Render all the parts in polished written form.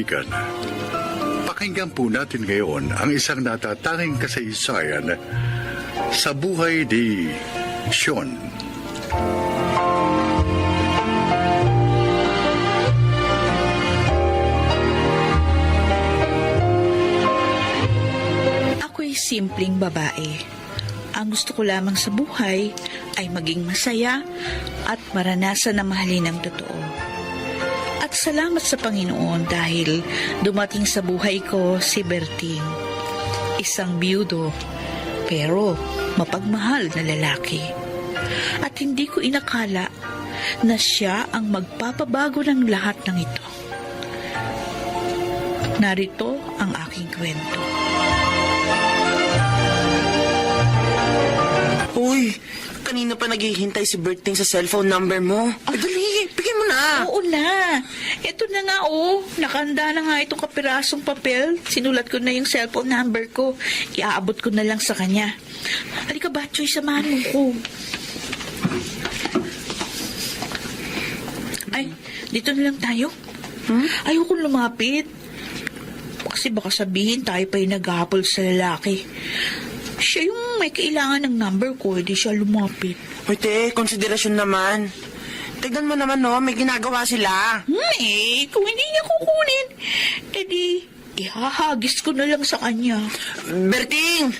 kaibigan, pakinggan po natin ngayon ang isang natatanging kasaysayan sa buhay ni Sean. Ako'y simpleng babae. Ang gusto ko lamang sa buhay ay maging masaya at maranasan na mahalin ng totoo. At salamat sa Panginoon dahil dumating sa buhay ko si Berting. Isang biyudo, pero mapagmahal na lalaki. At hindi ko inakala na siya ang magpapabago ng lahat ng ito. Narito ang aking kwento. Uy, kanina pa naghihintay si Berting sa cellphone number mo. Ay, dali, bigyan mo na. Oo na. Ito na nga Nakanda na nga itong kapirasong papel. Sinulat ko na yung cellphone number ko. Iaabot ko na lang sa kanya. Halika ba, Choy, samahan mo ko. Ay, dito na lang tayo. Ayoko lumapit. Kasi baka sabihin tayo pa yung naghahabol sa lalaki. Siya yung may kailangan ng number ko, hindi siya lumapit. Uy, te, konsiderasyon naman. Tignan mo naman, no, may ginagawa sila. Kung hindi niya kukunin, edi ihahagis ko na lang sa kanya. Berting,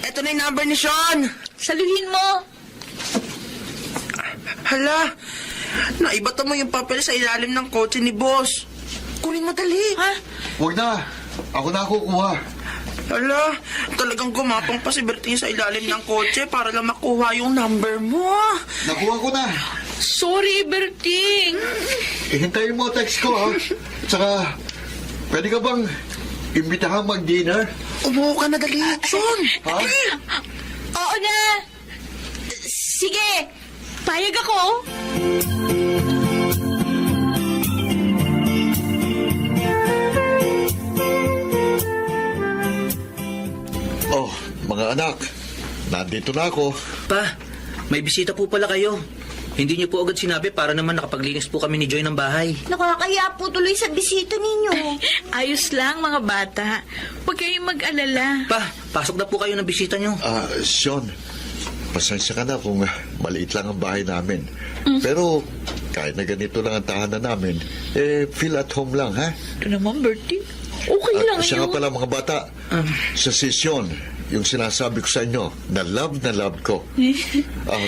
eto na yung number ni Sean. Saluhin mo. Hala, naibata mo yung papel sa ilalim ng kotse ni boss. Kunin mo dali. Ha? Huwag na. Ako na kukuha. Hala, talagang gumapang pa si Berting sa ilalim ng kotse para lang makuha yung number mo. Nakuha ko na. Sorry, Berting. Ihintayin mo text ko, ha? Tsaka, pwede ka bang imbitahan mag-dinner? Umuho ka na dali, Sean. Ha? Oo na. Sige, payag ako. Oh, mga anak, nandito na ako. Pa, may bisita po pala kayo. Hindi niyo po agad sinabi para naman nakapaglinis po kami ni Joy ng bahay. Nakakaya po tuloy sa bisita ninyo. Ayos lang, mga bata. Huwag kayong mag-alala. Pa, pasok na po kayo ng bisita niyo. Sean, pasensya ka na kung maliit lang ang bahay namin. Pero, kahit na ganito lang ang tahanan namin, feel at home lang, ha? Ito naman, Bertie. Okay lang Siya nga yun. pala, mga bata, sa sesyon, yung sinasabi ko sa inyo, na love ko.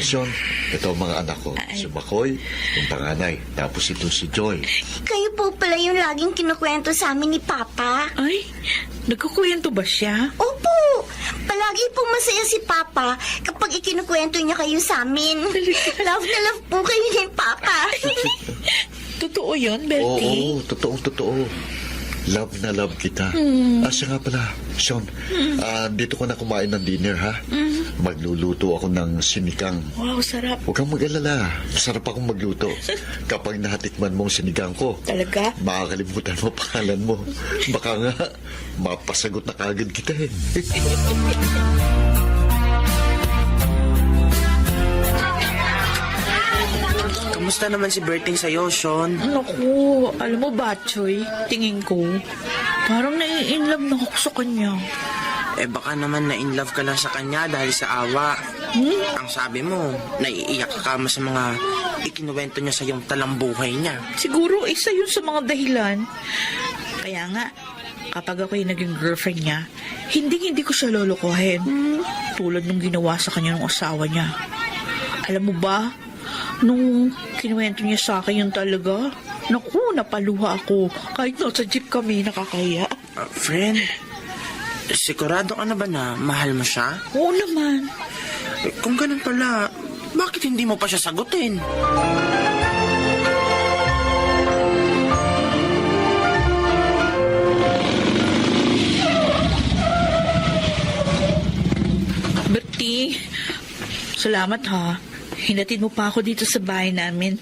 Sean, ito ang mga anak ko. Si Makoy, yung panganay. Tapos ito si Joy. Kayo po pala yung laging kinukwento sa amin ni Papa. Ay, nagkukwento ba siya? Opo! Palagi pong masaya si Papa kapag ikinukwento niya kayo sa amin. Love na love po kayo ni Papa. Totoo yun, Bertie? Oo, totoo. Love na love kita. Siya nga pala, Sean, dito ko na kumain ng dinner, ha? Magluluto ako ng sinigang. Wow, sarap. Huwag kang mag-alala. Masarap akong magluto. Kapag nahatikman mo ang sinigang ko, Talaga? makakalimutan mo pangalan mo. Baka nga, mapasagot na kagad kita, eh. Kamusta naman si Berting sa'yo, Sean? Naku, alam mo ba, Choy? Tingin ko, parang nai-inlove na ako sa kanya. Baka naman na-inlove ka lang sa kanya dahil sa awa. Ang sabi mo, naiiyak ka kama sa mga ikinuwento niya sa iyong talambuhay niya. Siguro isa yun sa mga dahilan. Kaya nga, kapag ako'y naging girlfriend niya, hindi ko siya lolokohin. Tulad nung ginawa sa kanya ng asawa niya. Alam mo ba, nung kinuwento niya sa akin yun talaga, naku, napaluha ako. Kahit nasa jeep kami, nakakaya. Friend, sigurado ka na ba na mahal mo siya? Oo naman. Kung ganun pala, bakit hindi mo pa siya sagutin? Bertie, salamat ha. Hinatid mo pa ako dito sa bahay namin.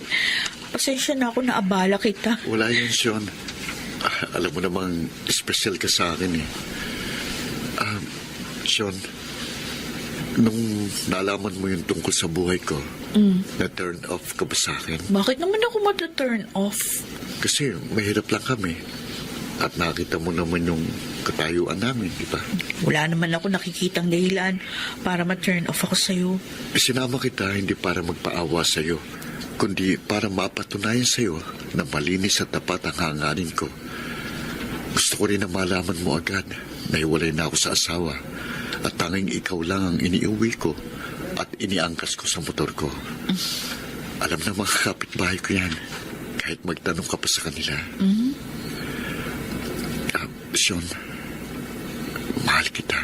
Pasensya na ako na abala kita. Wala yun, Sean. Alam mo namang special ka sa akin, eh. Sean, nung nalaman mo yung tungkol sa buhay ko, na-turn off ka ba sa akin? Bakit naman ako mata-turn off? Kasi mahirap lang kami. At nakita mo naman yung katayuan namin, di ba? Wala naman ako nakikitang dahilan para ma-turn off ako sa'yo. Sinama kita hindi para magpaawa sa'yo, kundi para mapatunayan sa'yo na malinis at tapat ang hangarin ko. Gusto ko rin na malaman mo agad na hiwalay na ako sa asawa at tanging ikaw lang ang iniuwi ko at iniangkas ko sa motor ko. Alam na mga kapitbahay ko yan, kahit magtanong ka pa sa kanila. Sean, mahal kita.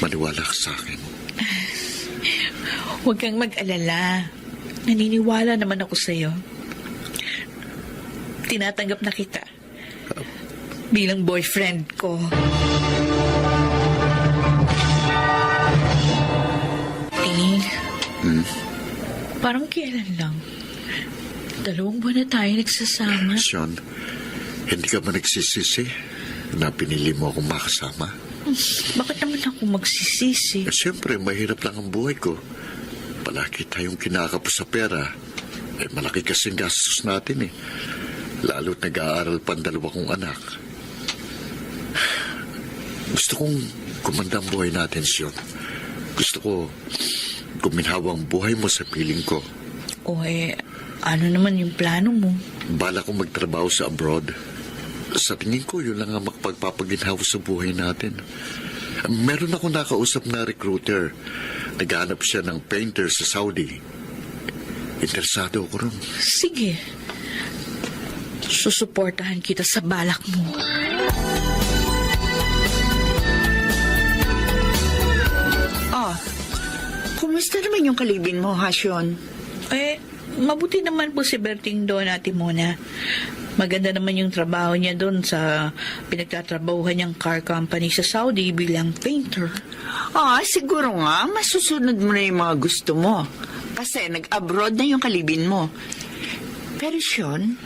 Maniwala ka sa akin. Huwag kang mag-alala. Naniniwala naman ako sa'yo. Tinatanggap na kita bilang boyfriend ko. Ting, parang kailan lang. 2 buwan na tayo nagsasama. Sean, hindi ka ba nagsisisi na pinili mo akong makasama? Bakit naman ako magsisisi? Siyempre, mahirap lang ang buhay ko. Palagi tayong kinakapos sa pera. Malaki kasing gastos natin eh. Lalo't nag-aaral pa ang 2 kong anak. Gusto kong gumanda ang buhay natin, Sean. Gusto ko guminhawa ang buhay mo sa piling ko. Ano naman yung plano mo? Bala kong magtrabaho sa abroad. Sa tingin ko, yun lang ang magpagpapaginhawa sa buhay natin. Meron ako nakausap na recruiter. Naghanap siya ng painter sa Saudi. Interesado ako ron. Sige. Susuportahan kita sa balak mo. Kumusta naman yung kalibin mo, Hasyon? Mabuti naman po si Berting doon, Ate Mona. Maganda naman yung trabaho niya doon sa pinagtatrabahuhan niyang car company sa Saudi bilang painter. Siguro nga, masusunod mo na yung mga gusto mo. Kasi nag-abroad na yung kalibin mo. Pero, Sean,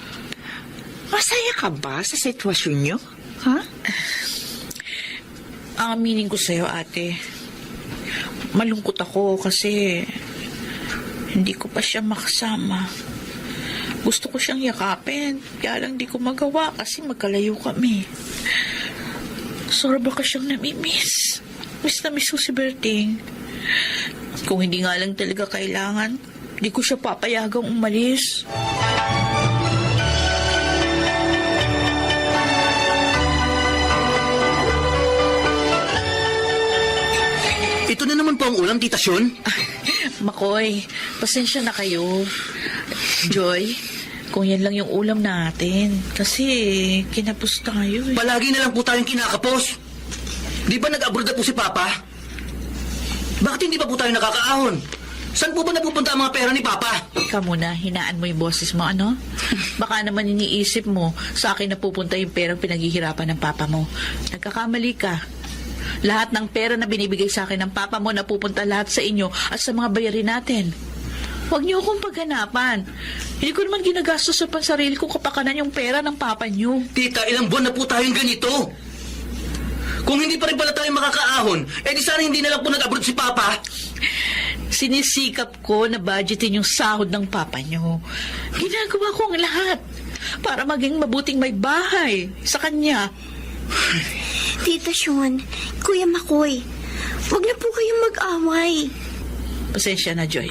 masaya ka ba sa sitwasyon niyo? Ha? Aminin ko sa'yo, ate. Malungkot ako kasi hindi ko pa siya makasama. Gusto ko siyang yakapin, kaya lang di ko magawa kasi magkalayo kami. Sobra ka siyang namimiss. Miss na miss ko si Berting. Kung hindi nga lang talaga kailangan, di ko siya papayagang umalis. Ito na naman po ang ulam, Tita Sean. Makoy, pasensya na kayo. Joy, kung yan lang yung ulam natin. Kasi kinapos tayo eh. Palagi na lang po tayong kinakapos. Di ba nag-abroad na po si Papa? Bakit hindi pa po tayo nakakaahon? Saan po ba napupunta ang mga pera ni Papa? Ikaw muna, hinaan mo yung boses mo, ano? Baka naman iniisip mo, sa akin napupunta yung perang pinaghihirapan ng Papa mo. Nagkakamali ka. Lahat ng pera na binibigay sa akin ng Papa mo napupunta lahat sa inyo at sa mga bayarin natin. Huwag niyo akong paghanapan. Hindi ko naman ginagastos sa pansarili ko kapakanan yung pera ng Papa niyo. Tita, ilang buwan na po tayong ganito. Kung hindi pa rin pala tayo makakaahon, di sana hindi na lang po nag-abroad si Papa. Sinisikap ko na budgetin yung sahod ng Papa niyo. Ginagawa ko ang lahat para maging mabuting may bahay sa kanya. Tita Sean, Kuya Makoy, huwag na po kayong mag-away. Pasensya na, Joy.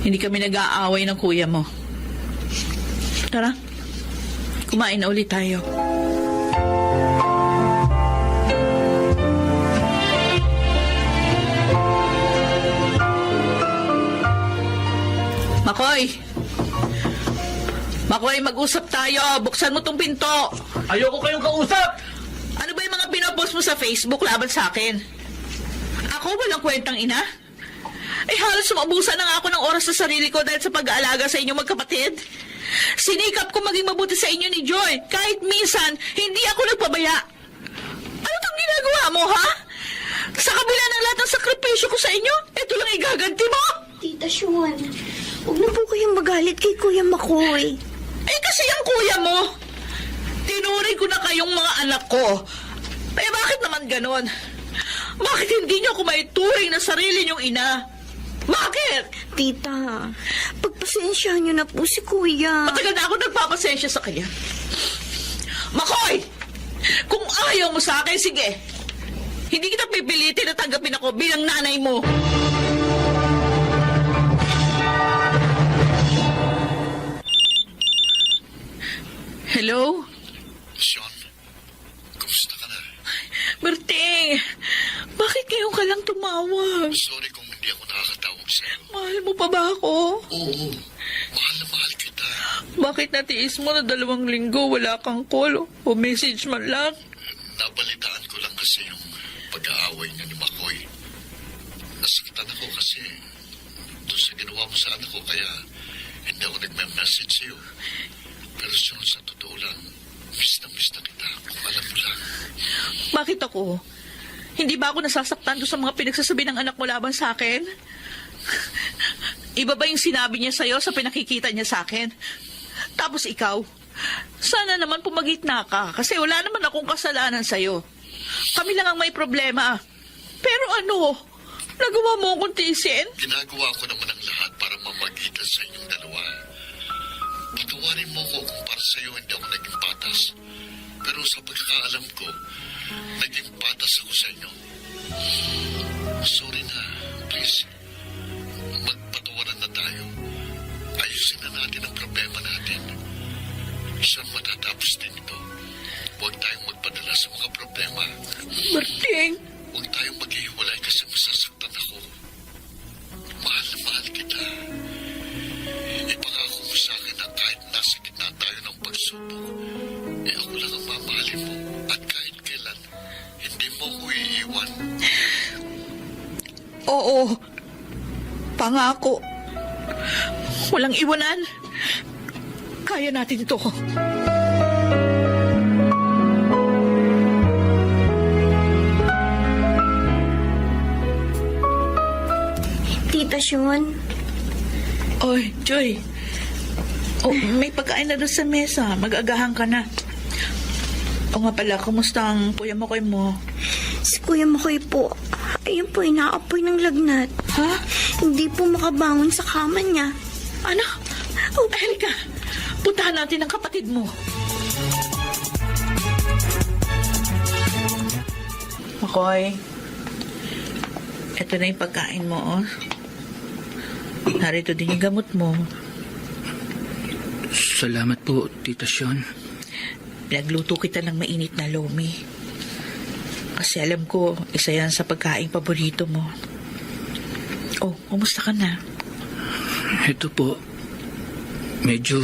Hindi kami nag-aaway ng kuya mo. Tara, kumain na ulit tayo. Makoy! Makoy, mag-usap tayo. Buksan mo tong pinto. Ayoko kayong kausap! Ano ba yung mga pinopost mo sa Facebook laban sa akin? Ako walang kwentang ina? Halos sumabusan na nga ako ng oras sa sarili ko dahil sa pag-aalaga sa inyo magkapatid. Sinikap ko maging mabuti sa inyo ni Joy. Kahit minsan, hindi ako nagpabaya. Ano tong ginagawa mo, ha? Sa kabila ng lahat ng sakripisyo ko sa inyo, ito lang igaganti mo? Tita Sean, huwag na po kayong magalit kay Kuya Makoy. Kasi ang kuya mo, tinuring ko na kayong mga anak ko. Bakit naman ganon? Bakit hindi niyo ako maituring na sarili niyong ina? Bakit? Tita, pagpasensyahan niyo na po si Kuya. Matagal na ako nagpapasensya sa kanya. Makoy! Kung ayaw mo sa akin, sige. Hindi kita pipilitin na tanggapin ako bilang nanay mo. Hello? Sean, kumusta ka na? Berting, bakit ngayon ka lang tumawag? Sorry kung hindi ako nakakatawag sa'yo. Mahal mo pa ba ako? Oo, mahal na mahal kita. Bakit natiis mo na 2 linggo wala kang call o message man lang? Nabalitaan ko lang kasi yung pag-aaway niya ni Makoy. Nasaktan ako kasi doon sa ginawa mo sa anak ko kaya hindi ako nagme-message sa'yo. Pero sa totoo lang, miss na kita kung alam mo lang. Bakit ako? Hindi ba ako nasasaktan doon sa mga pinagsasabi ng anak mo laban sa akin? Iba ba yung sinabi niya sa'yo sa pinakikita niya sa akin? Tapos ikaw, sana naman pumagitna ka kasi wala naman akong kasalanan sa'yo. Kami lang ang may problema. Pero ano, nagawa mo akong tiisin? Ginagawa ko naman ang lahat para mamagitan sa inyong dalawa. Patawarin mo ko kung para sa'yo hindi ako naging patas. Pero sa pagkakaalam ko, naging patas ako sa inyo. Sorry na, please. Magpatawaran na tayo. Ayusin na natin ang problema natin. Saan matatapos din ito? Huwag tayong magpadala sa mga problema. Berting, Huwag tayong maghihiwalay kasi masasaktan ako. Mahal na mahal kita. Ipangako mo sa akin na kahit nasa gitna tayo ng pagsubok, ako lang ang mamahalin mo at kahit kailan, hindi mo ko iiwan. oo. Pangako. Walang iwanan. Kaya natin ito. Tita Sean, Oy, Joy. Oh, may pagkain na doon sa mesa. Mag-agahan ka na. O nga pala, kumusta ang kuya Makoy mo? si Kuya Makoy po, ayun po, inaapoy ng lagnat. Ha? Hindi po makabangon sa kama niya. Ano? Oh, halika. Puntahan natin ang kapatid mo. Makoy, eto na yung pagkain mo, oh. Narito din yung gamot mo. Salamat po, Tita Sean. Pinagluto kita ng mainit na lomi. Kasi alam ko, isa yan sa pagkain paborito mo. Oh, kumusta ka na? Ito po, medyo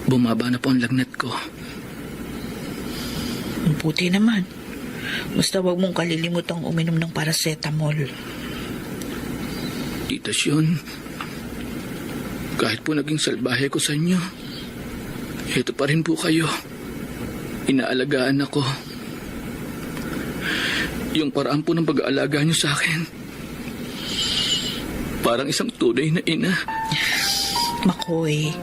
bumaba na po ang lagnat ko. Ang puti naman. Basta wag mong kalilimutang uminom ng paracetamol. Tita Sean, kahit po naging salbahe ko sa inyo, ito pa rin po kayo. Inaalagaan ako. Yung paraan po ng pag-aalaga niyo sa akin, parang isang tunay na ina. Makoy,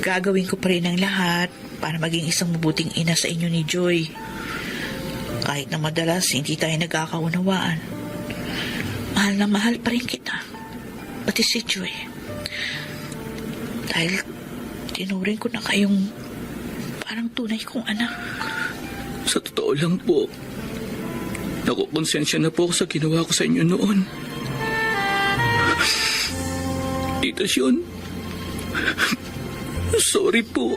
gagawin ko pa rin ang lahat para maging isang mabuting ina sa inyo ni Joy. Kahit na madalas hindi tayo nagkakaunawaan, mahal na mahal pa rin kita. Pati si Joy. Dahil tinuring ko na kayong parang tunay kong anak. Sa totoo lang po, nakukonsensya na po ako sa ginawa ko sa inyo noon. Tita Sean, sorry po.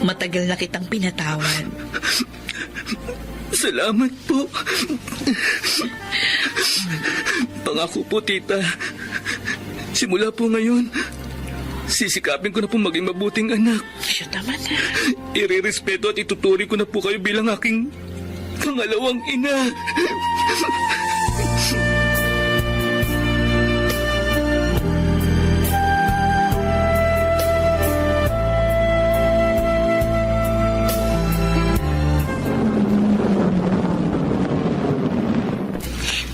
Matagal na kitang pinatawad. Salamat po. Pangako po, tita. Simula po ngayon, sisikapin ko na po maging mabuting anak. Siya tama na. Irerespeto at ituturi ko na po kayo bilang aking pangalawang ina.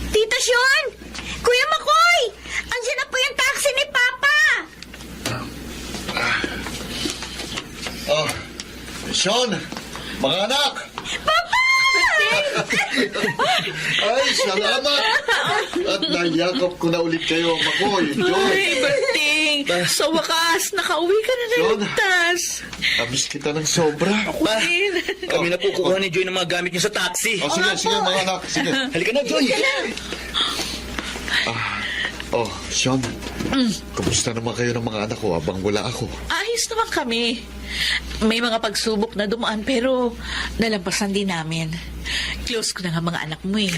Tita Sean! Kuya Makoy! Andiyan na po yung taxi ni Papa! Oh, Sean, mga anak! Ay, salamat! At nayakap ko na ulit kayo, Makoy, Joy. Ay, Berting! Sa wakas, nakauwi ka na ng John. ligtas. Namiss kita ng sobra. Pa, Din. kami na po kukuha ni Joy ng mga gamit niyo sa taxi. Oh, sige, mga anak. Sige. Halika na, Joy. Oh, Sean. Kumusta naman kayo ng mga anak ko habang wala ako? Ayos naman kami. May mga pagsubok na dumaan pero nalampasan din namin. Close ko na nga mga anak mo eh.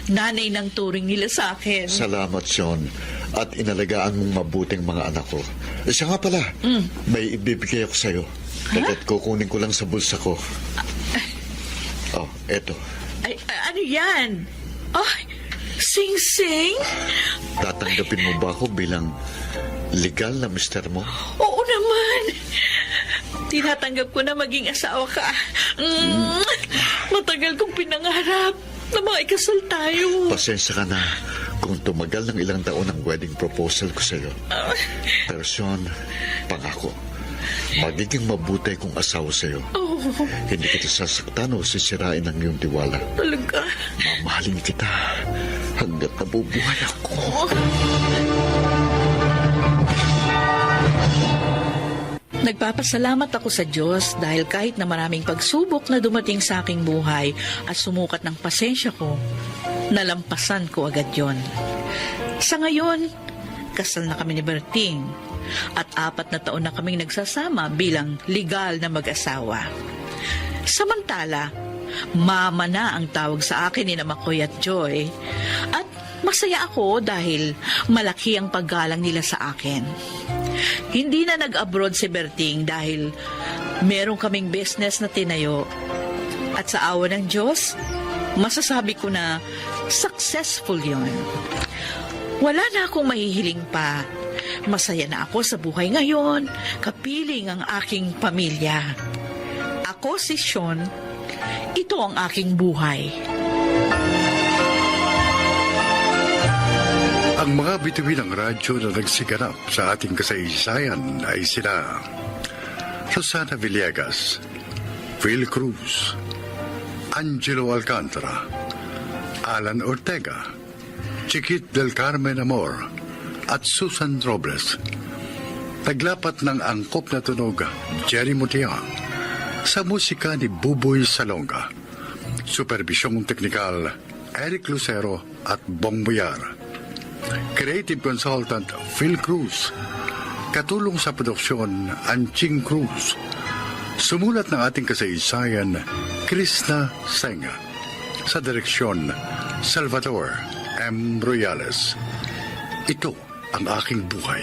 Nanay ng turing nila sa akin. Salamat, Sean. At inalagaan mong mabuting mga anak ko. Siya nga pala, may ibibigay ako sa'yo. Dagat kukunin ko lang sa bulsa ko. Oh, eto. Ay, ano yan? Ay, sing-sing? Tatanggapin mo ba ako bilang legal na mister mo? Oo naman. Tinatanggap ko na maging asawa ka. Matagal kong pinangarap na makikasal tayo. Pasensya ka na kung tumagal ng ilang taon ang wedding proposal ko sa'yo. Pero Sean, pangako, magiging mabuti kong asawa sa'yo. Oh, Hindi kita sasaktan o sisirain ang iyong tiwala. talaga. Mamahalin kita hanggat nabubuhay ako. Nagpapasalamat ako sa Diyos dahil kahit na maraming pagsubok na dumating sa aking buhay at sumukat ng pasensya ko, nalampasan ko agad yon. Sa ngayon, kasal na kami ni Berting at 4 na taon na kaming nagsasama bilang legal na mag-asawa. Samantala, mama na ang tawag sa akin ni Makoy at Joy at masaya ako dahil malaki ang paggalang nila sa akin. Hindi na nag-abroad si Berting dahil meron kaming business na tinayo. At sa awa ng Diyos, masasabi ko na successful yon. Wala na akong mahihiling pa. Masaya na ako sa buhay ngayon, kapiling ang aking pamilya. Ako si Sean, ito ang aking buhay. Ang mga bituin ng radyo na nagsiganap sa ating kasaysayan ay sila Rosana Villegas, Phil Cruz, Angelo Alcantara, Alan Ortega, Chiquit del Carmen Amor, at Susan Robles. Naglapat ng angkop na tunog, Jerry Mutia, sa musika ni Buboy Salonga. Supervisyong teknikal, Eric Lucero at Bong Buyar. Creative Consultant Phil Cruz. Katulong sa produksyon Anching Cruz. Sumulat ng ating kasaysayan Krishna Senga. Sa direksyon Salvador M. Royales. Ito ang aking buhay.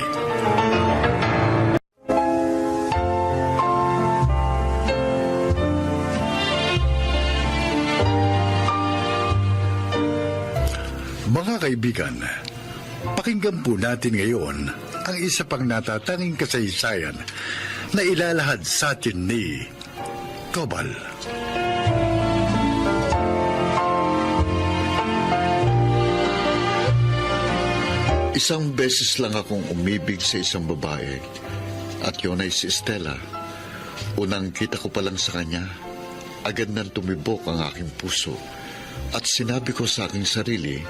Mga kaibigan, pakinggan po natin ngayon ang isa pang natatanging kasaysayan na ilalahad sa atin ni Tobal. Isang beses lang akong umibig sa isang babae at yun ay si Estela. Unang kita ko pa lang sa kanya, agad nang tumibok ang aking puso at sinabi ko sa aking sarili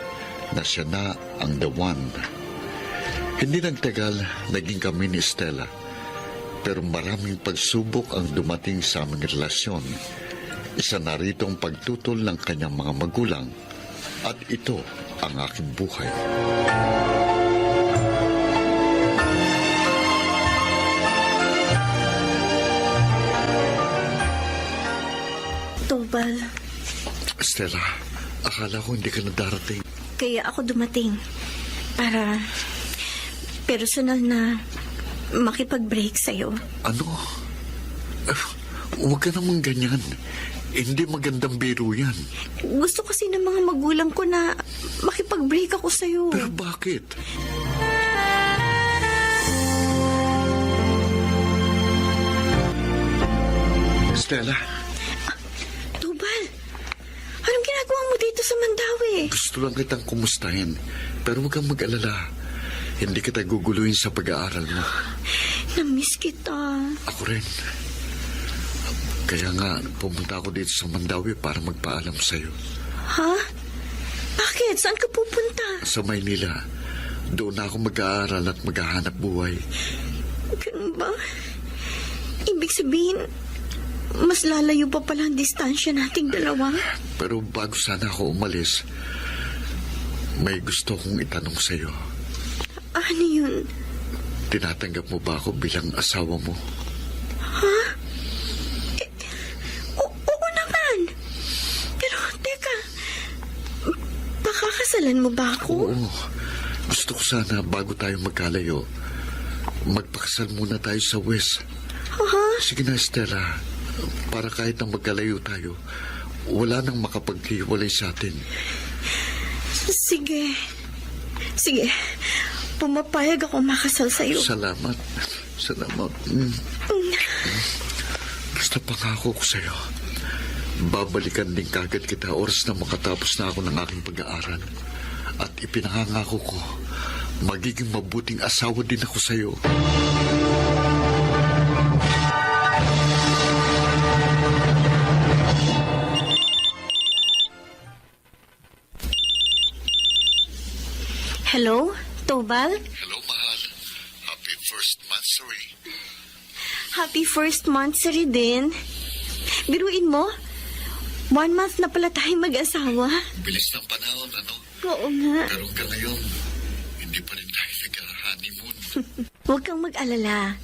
na siya na ang the one. Hindi nagtagal, naging kami ni Estela. Pero maraming pagsubok ang dumating sa aming relasyon. Isa na rito ang pagtutol ng kanyang mga magulang. At ito ang aking buhay. Tobal, Estela, akala ko hindi ka na darating. kaya ako dumating para personal na makipag-break sa'yo. Ano? Huwag ka namang ganyan. Hindi magandang biro yan. Gusto kasi ng mga magulang ko na makipag-break ako sa'yo. Pero bakit? Estela, Tobal, anong ginagawa mo dito sa Mandawi? gusto lang kitang kumustahin. Pero huwag kang mag-alala. Hindi kita guguluhin sa pag-aaral mo. Namiss kita. Ako rin. Kaya nga, pumunta ako dito sa Mandawi para magpaalam sa'yo. Ha? Bakit? Saan ka pupunta? Sa Maynila, Doon na ako mag-aaral at maghahanap buhay. Ganun ba? Ibig sabihin, mas lalayo pa pala ang distansya nating dalawa. Pero bago sana ako umalis, may gusto kong itanong sa'yo. Ano yun? Tinatanggap mo ba ako bilang asawa mo? Oo naman. Pero, teka, pakakasalan mo ba ako? Oo. Gusto ko sana bago tayo magkalayo, magpakasal muna tayo sa West. Sige na, Stella. Para kahit na magkalayo tayo, wala nang makapaghiwalay sa atin. Sige. Sige. Pumapayag ako makasal sa'yo. Salamat. Salamat. Basta pangako ko sa'yo. Babalikan din kagad kita oras na makatapos na ako ng aking pag-aaral. At ipinangangako ko, magiging mabuting asawa din ako sa'yo. Hello, Tobal? Hello, mahal. Happy first monthsary. Happy first monthsary din. Biruin mo, 1 month na pala tayo mag-asawa. Bilis ng panahon, ano? Oo nga. Pero hanggang ngayon, hindi pa rin tayo nag-honeymoon. Huwag kang mag-alala.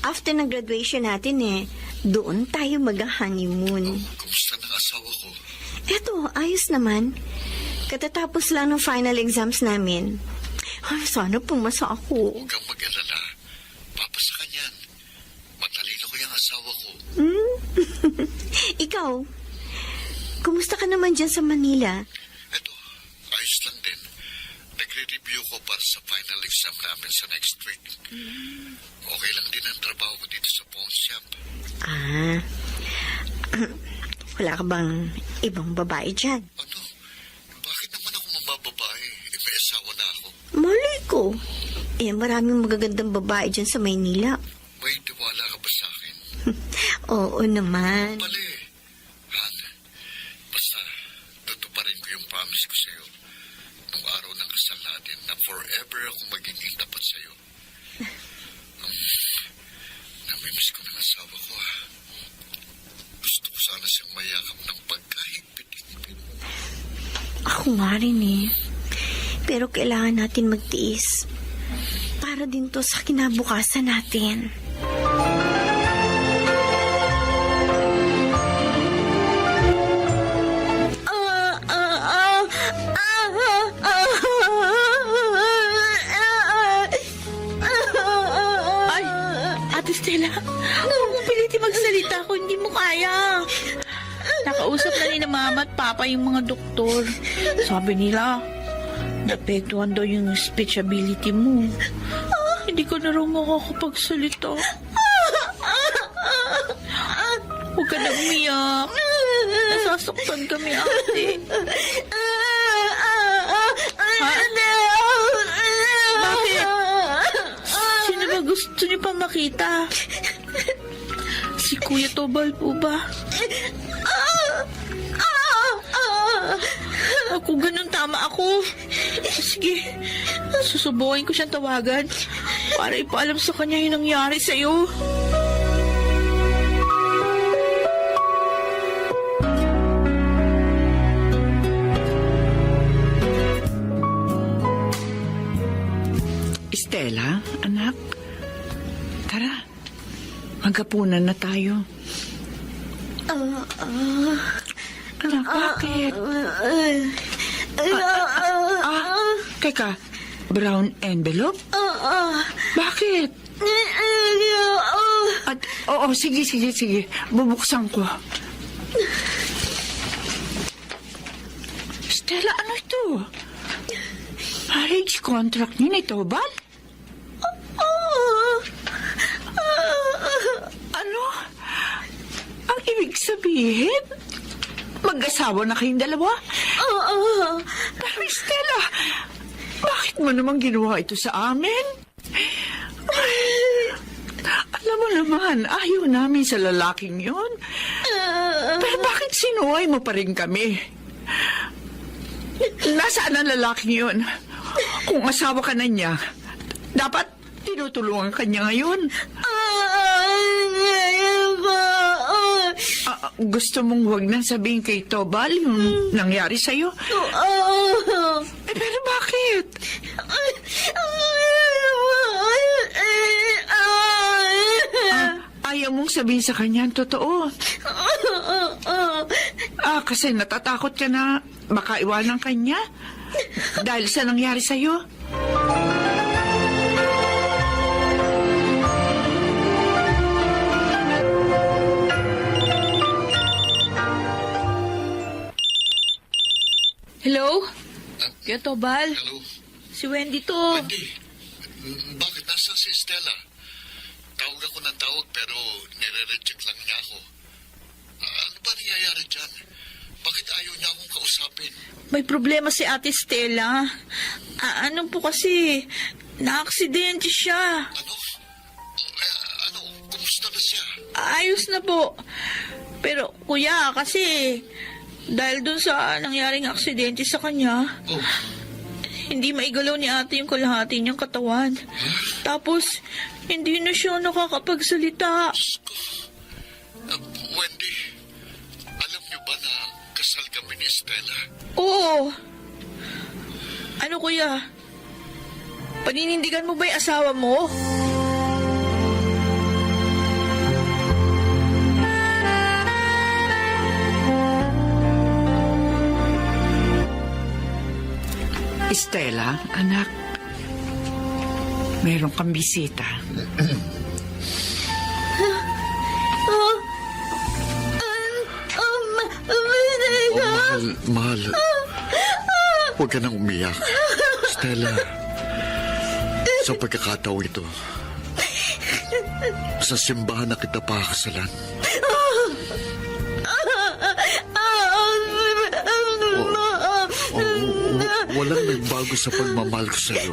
After ng graduation natin doon tayo mag-honeymoon. Kumusta ng asawa ko? Eto, ayos naman. Katatapos lang ng final exams namin. Ay, sana pumasa ako. Huwag kang mag-alala. Papasa ka niyan. Matalino ko yung asawa ko. Ikaw, kumusta ka naman dyan sa Manila? Eto, ayos lang din. Nagre-review ko para sa final exam namin sa next week. Okay lang din ang trabaho ko dito sa pawn shop. Wala ka bang ibang babae dyan? Ano? Bakit naman ako mabababae? May asawa na ako. Malay ko. Maraming magagandang babae dyan sa Maynila. May tiwala ka ba sa akin? Oo naman. Mali. Han, basta tutuparin ko yung promise ko sa'yo nung araw ng kasal natin na forever ako magiging tapat sa'yo. Namimiss ko ng asawa ko, ha. Gusto ko sana siyang mayakap ng pagkahigpit-higpit. Ako nga rin Pero kailangan natin magtiis. Para din to sa kinabukasan natin. Ay, Ate Stella, huwag mo pilitin magsalita kung hindi mo kaya. Nakausap na ni na mama at papa yung mga doktor. Sabi nila, naapektuhan daw yung speech ability mo. Hindi ko na raw makakapagsalita. Huwag ka na umiyak. Nasasaktan kami, ate. Ha? Bakit? Sino ba gusto niyo pa makita? Si Kuya Tobal po ba? Kung ganun, tama ako. Sige, susubukin ko siyang tawagan para ipaalam sa kanya yung nangyari sa'yo. Stella, anak, tara, maghapunan na tayo. Anak, bakit? Teka, brown envelope? Bakit? Oo, sige. Bubuksan ko. Stella, ano ito? Marriage contract niyo na ito, ba? Ano? Ang ibig sabihin? Mag-asawa na kayong dalawa? Pero Stella, bakit mo naman ginawa ito sa amin? Alam mo naman, ayaw namin sa lalaking yun. Pero bakit sinuway mo pa rin kami? Nasaan ang lalaking yun? Kung asawa ka na niya, dapat tinutulungan ka niya ngayon. Gusto mong huwag nang sabihin kay Tobal yung nangyari sa'yo? Pero bakit? Ayaw mong sabihin sa kanya ang totoo. Kasi natatakot ka na baka iwanan ka niya dahil sa nangyari sa'yo. Hello? Kuya Tobal? Hello? Si Wendy to. Wendy, bakit nasa si Stella? Tawag ako ng tawag pero nire-reject lang niya ako. Ano ba nangyayari dyan? Bakit ayaw niya akong kausapin? May problema si Ate Stella. Ano po kasi, na-aksidente siya. Ano? Kumusta na siya? Ayos na po. Pero kuya, kasi dahil dun sa nangyaring aksidente sa kanya, Oh, hindi maigalaw ni ate yung kalahati niyang katawan. Tapos, hindi na siya nakakapagsalita. Wendy, alam niyo ba na kasal kami ni Stella? Oo. Ano kuya? Paninindigan mo ba yung asawa mo? Stella, anak, meron kang bisita. Mahal. Huwag ka nang umiyak. Stella, sa pagkakataong ito, sa simbahan na kita pakakasalan. Walang nagbago sa pagmamahal ko sa'yo.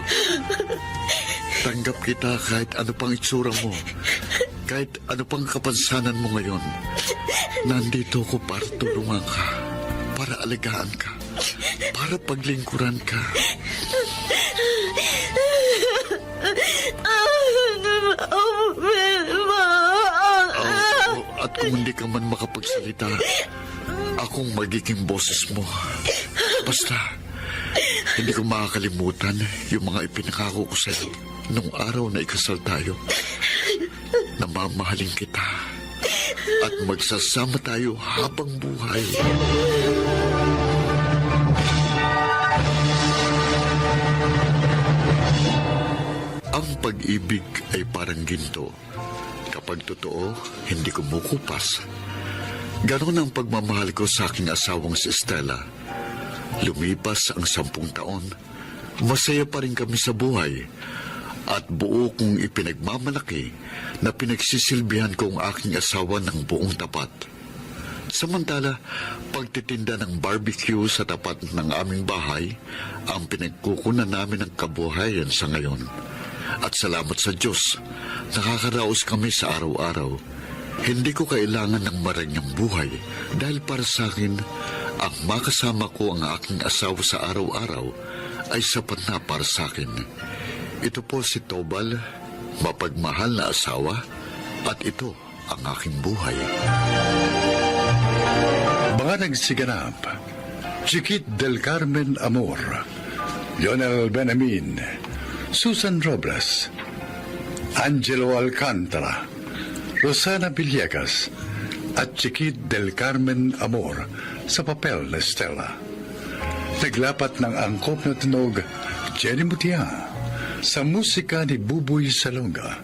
Tanggap kita kahit ano pang itsura mo. Kahit ano pang kapansanan mo ngayon. Nandito ako para tulungan ka. Para alagaan ka. Para paglingkuran ka. At kung hindi ka man makapagsalita, akong magiging boses mo. Basta, hindi ko makakalimutan yung mga ipinangako ko sa'yo nung araw na ikasal tayo. Na mamahalin kita at magsasama tayo habang buhay. Ang pag-ibig ay parang ginto. Kapag totoo, hindi kumukupas. Ganon ang pagmamahal ko sa aking asawang si Stella. Lumipas ang 10 taon, masaya pa rin kami sa buhay at buo kong ipinagmamalaki na pinagsisilbihan ko ang aking asawa ng buong tapat. Samantala, pagtitinda ng barbecue sa tapat ng aming bahay ang pinagkukunan namin ng kabuhayan sa ngayon. At salamat sa Diyos, nakakaraos kami sa araw-araw. Hindi ko kailangan ng maranyang buhay dahil para sa akin, ang makasama ko ang aking asawa sa araw-araw ay sapat na para sa akin. Ito po si Tobal, mapagmahal na asawa, at ito ang aking buhay. Mga nagsiganap, Chiquit del Carmen Amor, Lionel Benamin, Susan Robles, Angelo Alcantara, Rosana Villegas, at Chiquit del Carmen Amor sa papel na Stella. Naglapat ng angkop na tunog, Jenny Mutia, sa musika ni Buboy Salonga.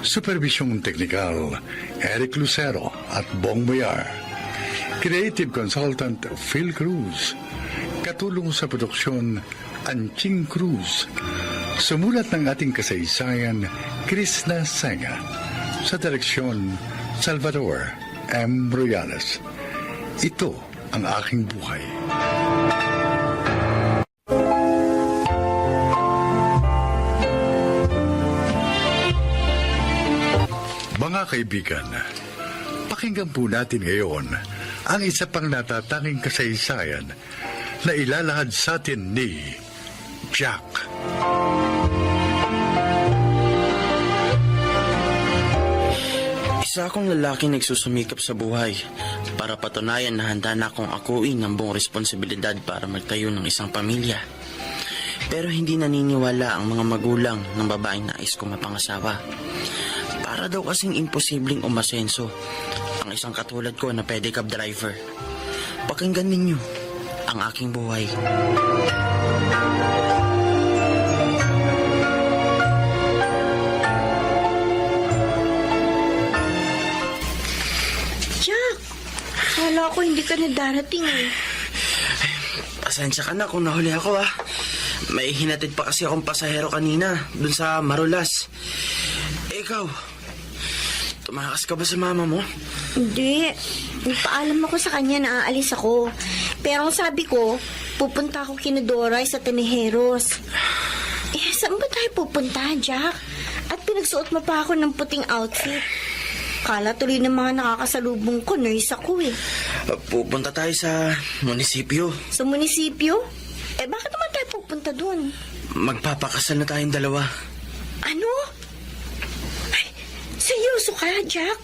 Supervisyong teknikal, Eric Lucero at Bong Moyar. Creative Consultant, Phil Cruz. Katulong sa produksyon, Anching Cruz. Sumulat ng ating kasaysayan, Krishna Senga. Sa direksyon, Salvador M. Royales. Ito ang aking buhay. Mga kaibigan, pakinggan po natin ngayon ang isa pang natatanging kasaysayan na ilalahad sa atin ni Jack Isa akong lalaki nagsusumikap sa buhay para patunayan na handa na akong akuin ng buong responsibilidad para magtayo ng isang pamilya. Pero hindi naniniwala ang mga magulang ng babaeng nais ko mapangasawa. Para daw kasing imposibleng umasenso ang isang katulad ko na pedicab driver. Pakinggan ninyo ang aking buhay. Jack, kala ko hindi ka na darating eh. Pasensya ka na kung nahuli ako ah. May hinatid pa kasi akong pasahero kanina dun sa Marulas. Ikaw, tumakas ka ba sa mama mo? Hindi. Nagpaalam ako sa kanya na aalis ako. Pero ang sabi ko, pupunta ako kina Doray sa Tanejeros. Saan ba tayo pupunta, Jack? At pinagsuot mo pa ako ng puting outfit. Kala tuloy ng mga nakakasalubong ko, nurse ako eh. Pupunta tayo sa munisipyo. Sa munisipyo? Bakit naman tayo pupunta dun? Magpapakasal na tayong dalawa. Ano? Ay, seryoso ka, Jack?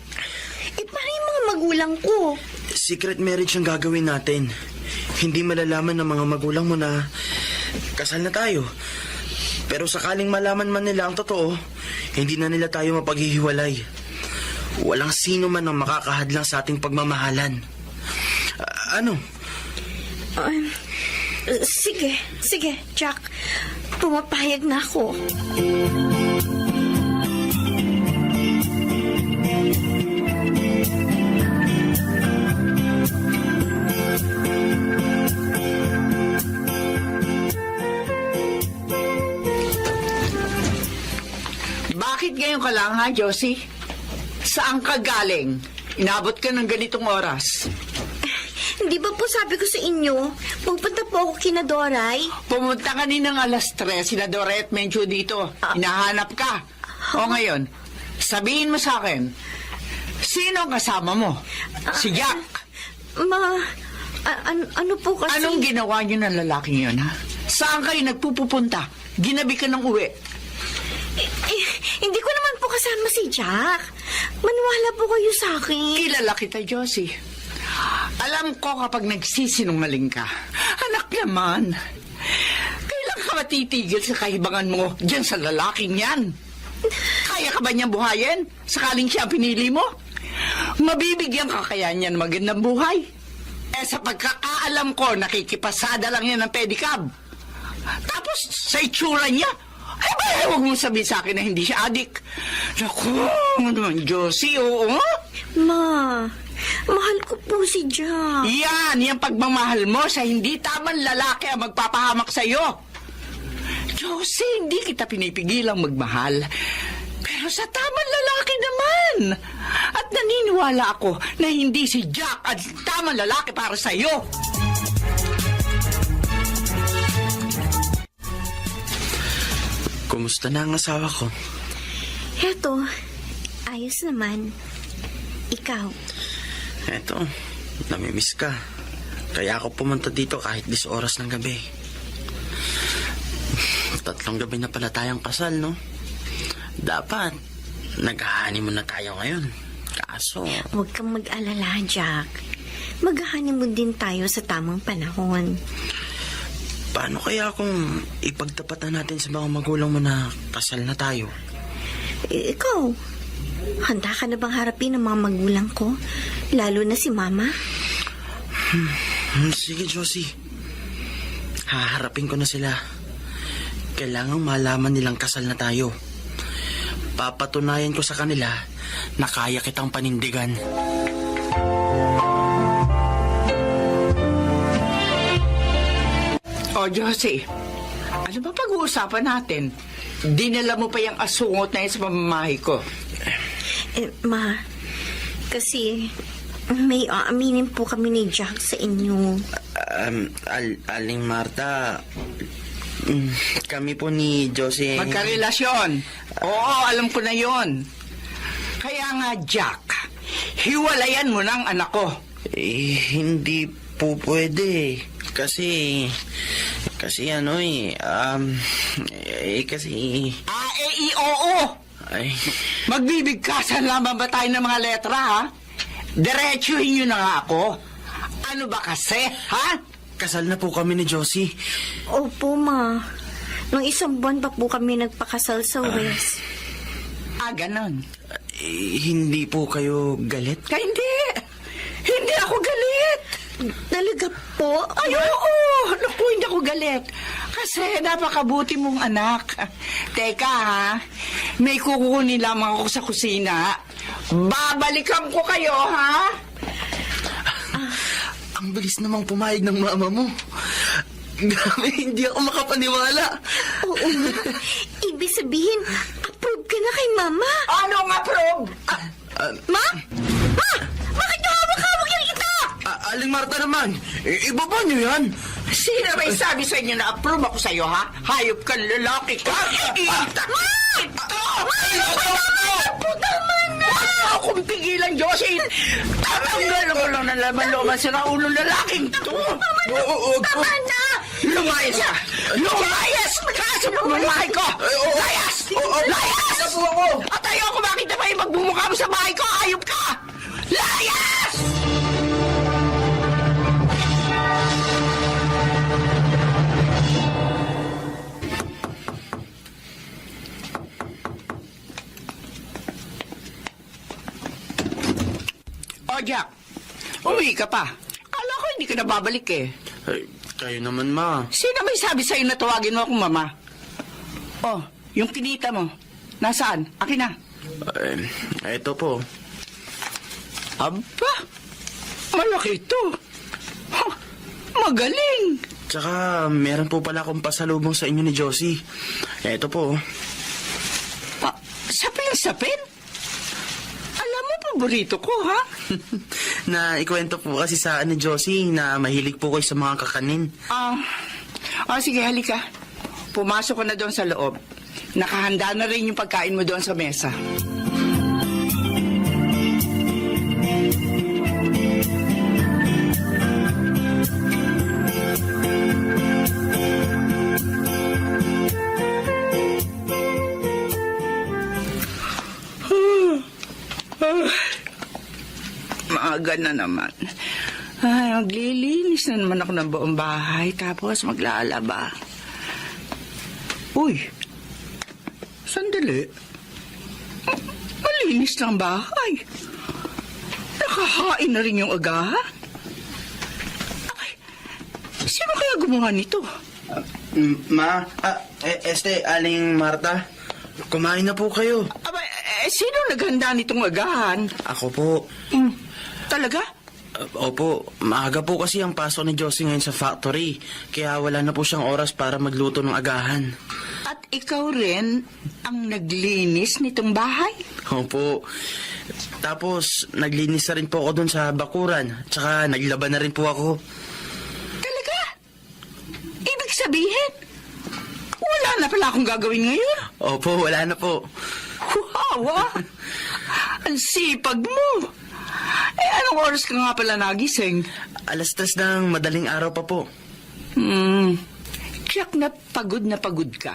Paano yung mga magulang ko? Secret marriage ang gagawin natin. Hindi malalaman ng mga magulang mo na kasal na tayo. Pero sakaling malaman man nila ang totoo, hindi na nila tayo mapaghihiwalay. Walang sino man ang makakahadlang sa ating pagmamahalan. Ano? Sige, Jack. Pumapayag na ako. Bakit ngayon ka lang, ha, Josie? Saan ka galing? Inabot ka ng ganitong oras. Hindi ba po sabi ko sa inyo, pupunta po ako kina Doray? Pumunta ka ng alas 3, sina Doret medyo dito. Hinahanap ka. O ngayon, sabihin mo sa akin, sino ang kasama mo? Si Jack. Ano po kasi? Anong ginawa niyo ng lalaking yun, ha? Saan kayo nagpupunta? Ginabi ka ng uwi. Hindi ko naman po kasama si Jack. Maniwala po kayo sa akin. Kilala kita, Josie. Alam ko kapag nagsisinungaling ka. Anak naman, kailan ka matitigil sa kahibangan mo dyan sa lalaking yan? Kaya ka ba niyang buhayin? Sakaling siya ang pinili mo? Mabibigyan ka kaya niya ng magandang buhay? Sa pagkakaalam ko, nakikipasada lang yan ng pedicab. Tapos, sa itsura niya, huwag mo sabihin sa akin na hindi siya adik. Naku, ano naman, Josie, oo? Mahal ko po si Jack. Yan pagmamahal mo sa hindi tamang lalaki ang magpapahamak sa'yo. Josie, hindi kita pinipigilang magmahal. Pero sa tamang lalaki naman. At naniniwala ako na hindi si Jack ang tamang lalaki para sa'yo. Kumusta na ang asawa ko? Eto, ayos naman. Ikaw? Eto, namimiss ka. Kaya ako pumunta dito kahit 10 oras ng gabi. 3 gabi na pala tayong kasal, no? Dapat, nag-honeymoon na tayo ngayon. Kaso... Huwag kang mag-alala, Jack. Mag-honeymoon din tayo sa tamang panahon. Paano kaya kung ipagtapatan natin sa mga magulang mo na kasal na tayo? Ikaw, handa ka na bang harapin ang mga magulang ko? Lalo na si Mama? Sige, Josie. Haharapin ko na sila. Kailangang malaman nilang kasal na tayo. Papatunayan ko sa kanila na kaya kitang panindigan. O, Josie, ano ba pag-uusapan natin? Dinala mo pa yung asungot na yun sa pamamahay ko. Ma, kasi may aaminin po kami ni Jack sa inyo. Aling Marta, kami po ni Josie... Magkarelasyon. Oo, alam ko na yon. Kaya nga, Jack, hiwalayan mo ng anak ko. Hindi po pwede. Kasi Kasi kasi... Oo. Ay, Magbibigkasan lamang ba tayo ng mga letra, ha? Diretsuhin nyo na nga ako. Ano ba kasi, ha? kasal na po kami ni Josie. Opo, Ma. Nung 1 buwan pa po kami nagpakasal sa West. Ganon. Hindi po kayo galit? Hindi. Hindi ako galit. Talaga po? Ay, oo. Naku, hindi ako galit. Kasi napakabuti mong anak. Teka, ha? May kukunin lamang ako sa kusina. Babalikan ko kayo, ha? Ang bilis namang pumayag ng mama mo. Grabe, hindi ako makapaniwala. Oo, Ma. Ibig sabihin, approve ka na kay Mama. Ano nga, prob? Ma? Ma! Bakit niyo hawak-hawak yung ito? Aling Marta naman, ibaba niyo yan. Sino may sabi sa inyo na approve ako sa'yo, ha? Hayop kang lalaki ka. Ita! Ito! Kung pigilan, Josie, tatanggal ko lang ng laman-laman sa ulong lalaking to. Tama na! Lumayas ka! Lumayas! Kaso mo bahay ko! Layas! Layas! At ayoko makita pa yung magbumukha mo sa bahay ko! Ayop ka! Layas! O, Jack. Uwi ka pa. Kala ko hindi ka na babalik eh. Ay, kayo naman, ma. Sino may sabi sa'yo na tawagin mo akong mama? Oh, yung kinita mo. Nasaan? Akin na. Ito po. Aba, malaki ito. Huh, magaling. Tsaka, meron po pala akong pasalubong sa inyo ni Josie. Ito po. Sapin-sapin? Alam mo, paborito ko, ha? Na ikwento po kasi sa ni Josie na mahilig po kayo sa mga kakanin. Sige, halika. Pumasok ko na doon sa loob. Nakahanda na rin yung pagkain mo doon sa mesa. Maaga na naman. Ay, maglilinis na naman ako ng buong bahay, tapos maglalaba. Uy, sandali. Malinis na ang bahay. Nakahain na rin yung agahan. Ay, sino kaya gumawa nito? Ma, Aling Marta, kumain na po kayo. Aba, sino naghanda nitong agahan? Ako po. Talaga? Opo, maaga po kasi ang pasok ni Josie ngayon sa factory. Kaya wala na po siyang oras para magluto ng agahan. At ikaw rin ang naglinis nitong bahay? Opo. Tapos, naglinis na rin po ako dun sa bakuran. Tsaka, naglaba na rin po ako. Talaga? Ibig sabihin, wala na pala akong gagawin ngayon? Opo, wala na po. Wow, ah! Ang sipag mo! Anong oras ka nga pala nagising? 3:00 ng madaling araw pa po. Tiyak na pagod ka.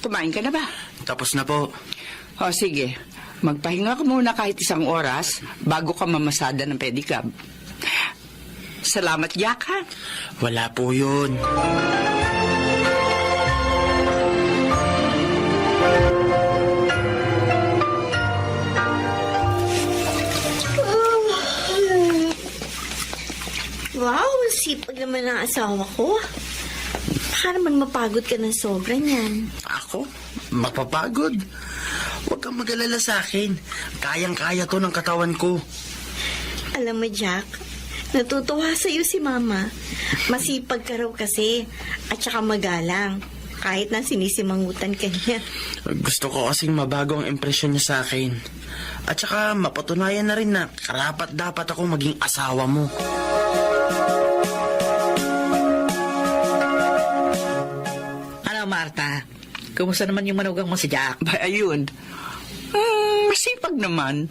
Kumain ka na ba? Tapos na po. O sige, magpahinga ka muna kahit 1 oras bago ka mamasada ng pedicab. Salamat, Jack, ha? Wala po yun. Wow, sipag naman ng asawa ko. Baka naman mapagod ka ng sobra niyan. Ako? Mapapagod? Huwag kang mag-alala sa akin. Kayang-kaya to ng katawan ko. Alam mo, Jack, natutuwa sa'yo si Mama. Masipag ka raw kasi, at saka magalang. Kahit na sinisimangutan ka niya. Gusto ko kasing mabago ang impresyon niya sa akin. At saka mapatunayan na rin na karapat-dapat ako maging asawa mo. Ano, Marta? Kumusta naman yung manugang mo si Jack? Ba, ayun. Masipag naman.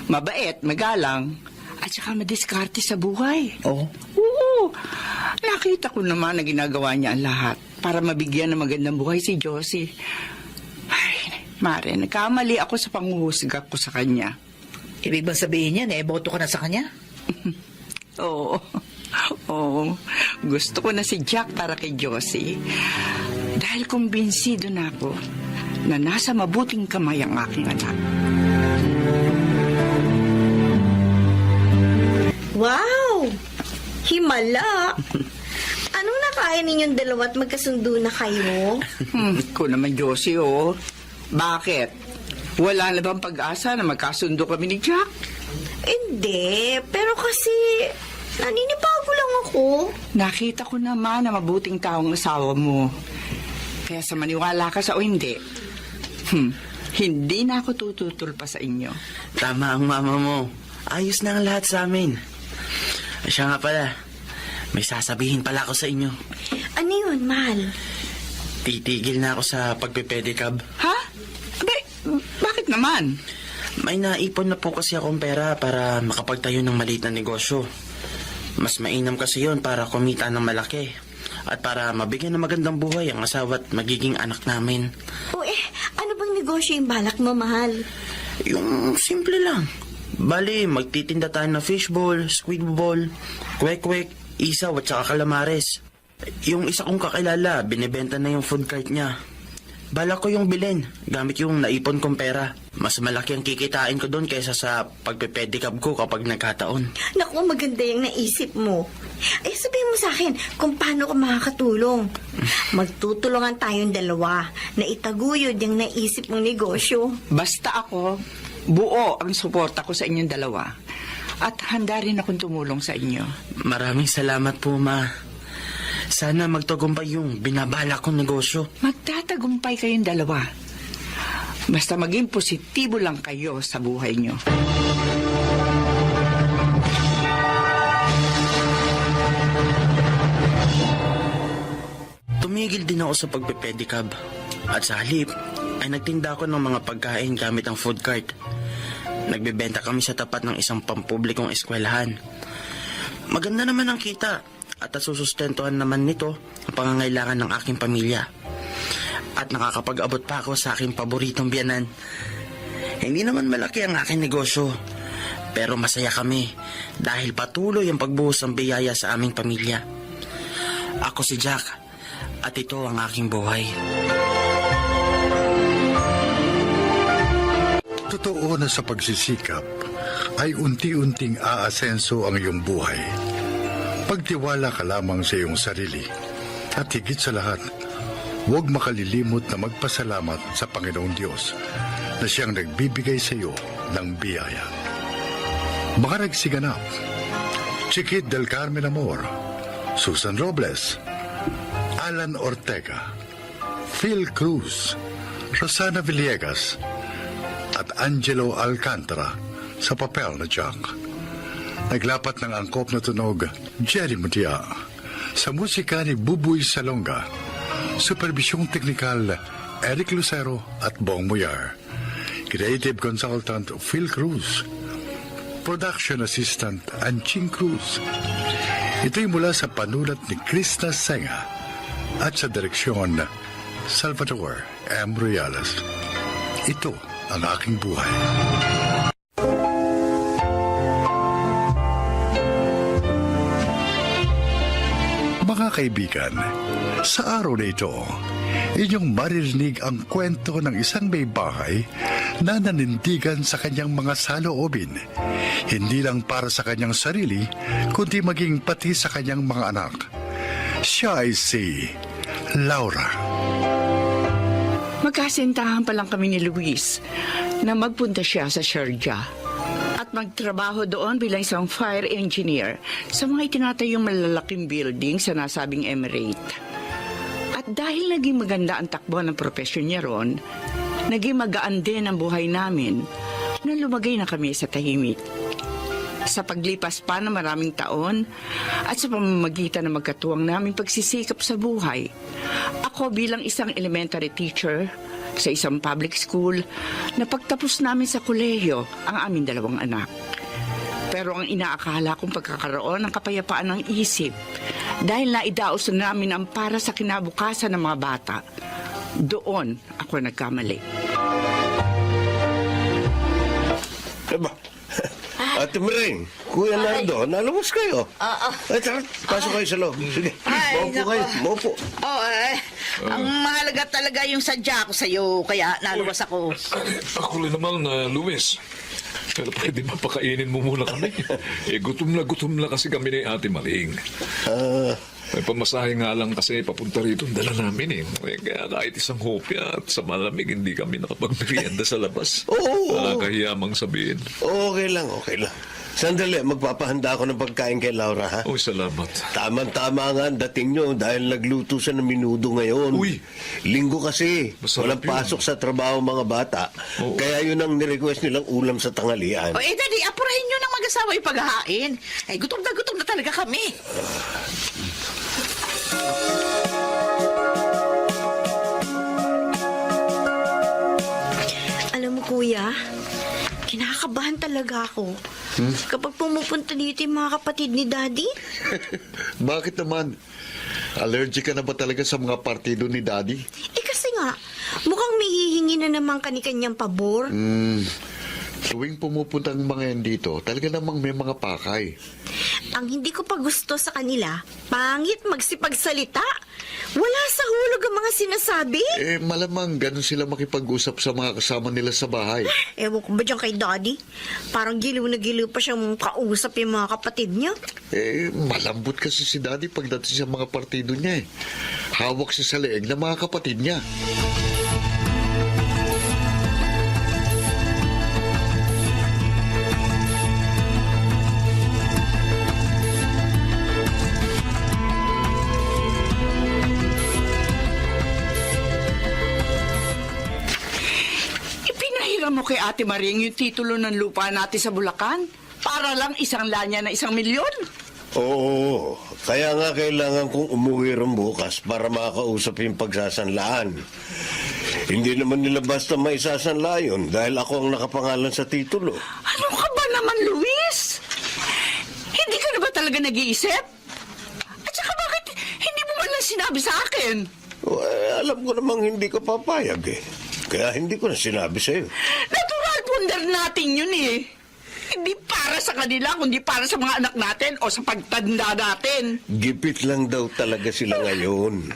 Mabait, magalang. At saka madiskarte sa buhay. Oh. Oo. Nakita ko naman na ginagawa niya ang lahat para mabigyan ng magandang buhay si Josie. Ay, Mare, nagkamali ako sa panghuhusga ko sa kanya. Ibig bang sabihin niya, boto ka na sa kanya? Oo. Oo. Gusto ko na si Jack para kay Josie. Dahil kumbinsido na ako na nasa mabuting kamay ang aking anak. Wow! Himala! Anong nakain ninyong dalawa at magkasundo na kayo? Ko naman, Josie, oh. Bakit? Wala na bang pag-asa na magkasundo kami ni Jack? Hindi, pero kasi naninibago lang ako. Nakita ko naman na mabuting taong asawa mo. Kaya sa maniwala ka sa o hindi, hindi na ako tututol pa sa inyo. Tama ang mama mo. Ayos na ang lahat sa amin. Siya nga pala, may sasabihin pala ako sa inyo. Ano yun, mahal? Titigil na ako sa pagpipedicab. Ha? Abe, bakit naman? May naipon na po kasi akong pera para makapagtayo ng maliit na negosyo. Mas mainam kasi yon para kumita ng malaki. At para mabigyan ng magandang buhay ang asawa at magiging anak namin. O ano bang negosyo yung balak mo, mahal? Yung simple lang. Bali, magtitinda tayo ng fishball, squidball, kwek-kwek, isaw at saka calamares. Yung isa kong kakilala, binibenta na yung food cart niya. Balak ko yung bilhin, gamit yung naipon kong pera. Mas malaki ang kikitain ko doon kaysa sa pagpipedicab ko kapag nagkataon. Naku, maganda yung naisip mo. Sabihin mo sa akin kung paano ka makakatulong. Magtutulungan tayong dalawa na itaguyod yung naisip mong negosyo. Basta ako, buo ang suporta ko sa inyong dalawa. At handa rin akong tumulong sa inyo. Maraming salamat po, Ma. Sana magtagumpay yung binabala kong negosyo. Magtatagumpay kayong dalawa. Basta maging positibo lang kayo sa buhay nyo. Tumigil din ako sa pagpipedicab. At sa halip, ay nagtinda ako ng mga pagkain gamit ang food cart. Nagbebenta kami sa tapat ng isang pampublikong eskwelahan. Maganda naman ang kita at nasusustentuhan naman nito ang pangangailangan ng aking pamilya. At nakakapag-abot pa ako sa aking paboritong biyanan. Hindi naman malaki ang aking negosyo, pero masaya kami dahil patuloy ang pagbuhos ng biyaya sa aming pamilya. Ako si Jack at ito ang aking buhay. Totoo na sa pagsisikap ay unti-unting aasenso ang iyong buhay. Pagtiwala ka lamang sa iyong sarili at higit sa lahat, huwag makalilimot na magpasalamat sa Panginoong Diyos na siyang nagbibigay sa iyo ng biyaya. Mga nagsiganap, Chiquit del Carmen Amor, Susan Robles, Alan Ortega, Phil Cruz, Rosana Villegas, at Angelo Alcantara sa papel na Jack. Naglapat ng angkop na tunog, Jerry Mutia. Sa musika ni Buboy Salonga. Supervisyong teknikal, Eric Lucero at Bong Muyar. Creative Consultant, Phil Cruz. Production Assistant, Anching Cruz. Ito'y mula sa panulat ni Krishna Senga at sa direksyon, Salvador M. Royales. Ito ang aking buhay. Mga kaibigan, sa araw na ito, inyong maririnig ang kwento ng isang may bahay na nanindigan sa kanyang mga saloobin, hindi lang para sa kanyang sarili, kundi maging pati sa kanyang mga anak. Siya ay si Laura. Magkasintahan pa lang kami ni Luis na magpunta siya sa Sharjah at magtrabaho doon bilang isang fire engineer sa mga itinatayong malalaking building sa nasabing emirate. At dahil naging maganda ang takbo ng propesyon niya ron, naging magaan din ang buhay namin na lumagay na kami sa tahimik. Sa paglipas pa ng maraming taon at sa pamamagitan ng magkatuwang naming pagsisikap sa buhay, ako bilang isang elementary teacher sa isang public school, napagtapos namin sa kolehiyo ang aming dalawang anak. Pero ang inaakala kong pagkakaroon ng kapayapaan ng isip Dahil naidaos na namin ang para sa kinabukasan ng mga bata, doon ako nagkamali. Aba, Ate Maring, Kuya Nardo, nalabas kayo. Ay, tara, pasok kayo sa loob. Sige, Ay, maupo nako. kayo, maupo. Ang mahalaga talaga yung sadya ko sa'yo, kaya naluwas ako. Ako rin naman, Luis. Pero pwede ba pakainin mo muna kami? Gutom na kasi kami ni Ate Maring. May pamasahe nga lang kasi papunta rito ang dala namin Kaya kahit isang hopya at sa malamig, hindi kami nakapagmerienda sa labas. Oo. Nakakahiyamang sabihin. Okay lang. Sandali, magpapahanda ako ng pagkain kay Laura, ha? Uy, salamat. Tama nga ang dating nyo dahil nagluto siya ng minudo ngayon. Uy. Linggo kasi. Masarap Walang yun. pasok sa trabaho mga bata. Oo. Kaya yun ang nirequest nilang ulam sa tanghalian. O Daddy, apurahin nyo ng mag-asawa yung paghahain. Ay, gutom na talaga kami. Alam mo, Kuya, kinakabahan talaga ako. Kapag pumupunta dito yung mga kapatid ni Daddy. Bakit naman? Allergic ka na ba talaga sa mga partido ni Daddy? Kasi nga, mukhang may hihingi na naman kani-kanyang pabor. Tuwing pumupunta ang mga yan dito, talaga namang may mga pakay. Ang hindi ko pa gusto sa kanila, pangit magsipagsalita. Wala sa hulog ang mga sinasabi. Malamang ganun sila makipag-usap sa mga kasama nila sa bahay. Ewan ko ba dyan kay Daddy? Parang giliw na giliw pa siyang kausap yung mga kapatid niya. Malambot kasi si Daddy pagdating sa mga partido niya Hawak siya sa leeg ng mga kapatid niya. Ipinahiram mo kay Ate Maring yung titulo ng lupa natin sa Bulacan para lang isang lanya na 1,000,000. Oo, kaya nga kailangan kong umuwi rin bukas para makausap yung pagsasanlaan. Hindi naman nila basta maisasanla yun dahil ako ang nakapangalan sa titulo. Ano ka ba naman, Luis? Hindi ka na ba talaga nag-iisip? At saka bakit hindi mo man lang sinabi sa akin? Alam ko namang hindi ka papayag Kaya hindi ko na sinabi sa'yo. Natural pundar natin yun Hindi para sa kanila, kundi para sa mga anak natin o sa pagtanda natin. Gipit lang daw talaga sila ngayon.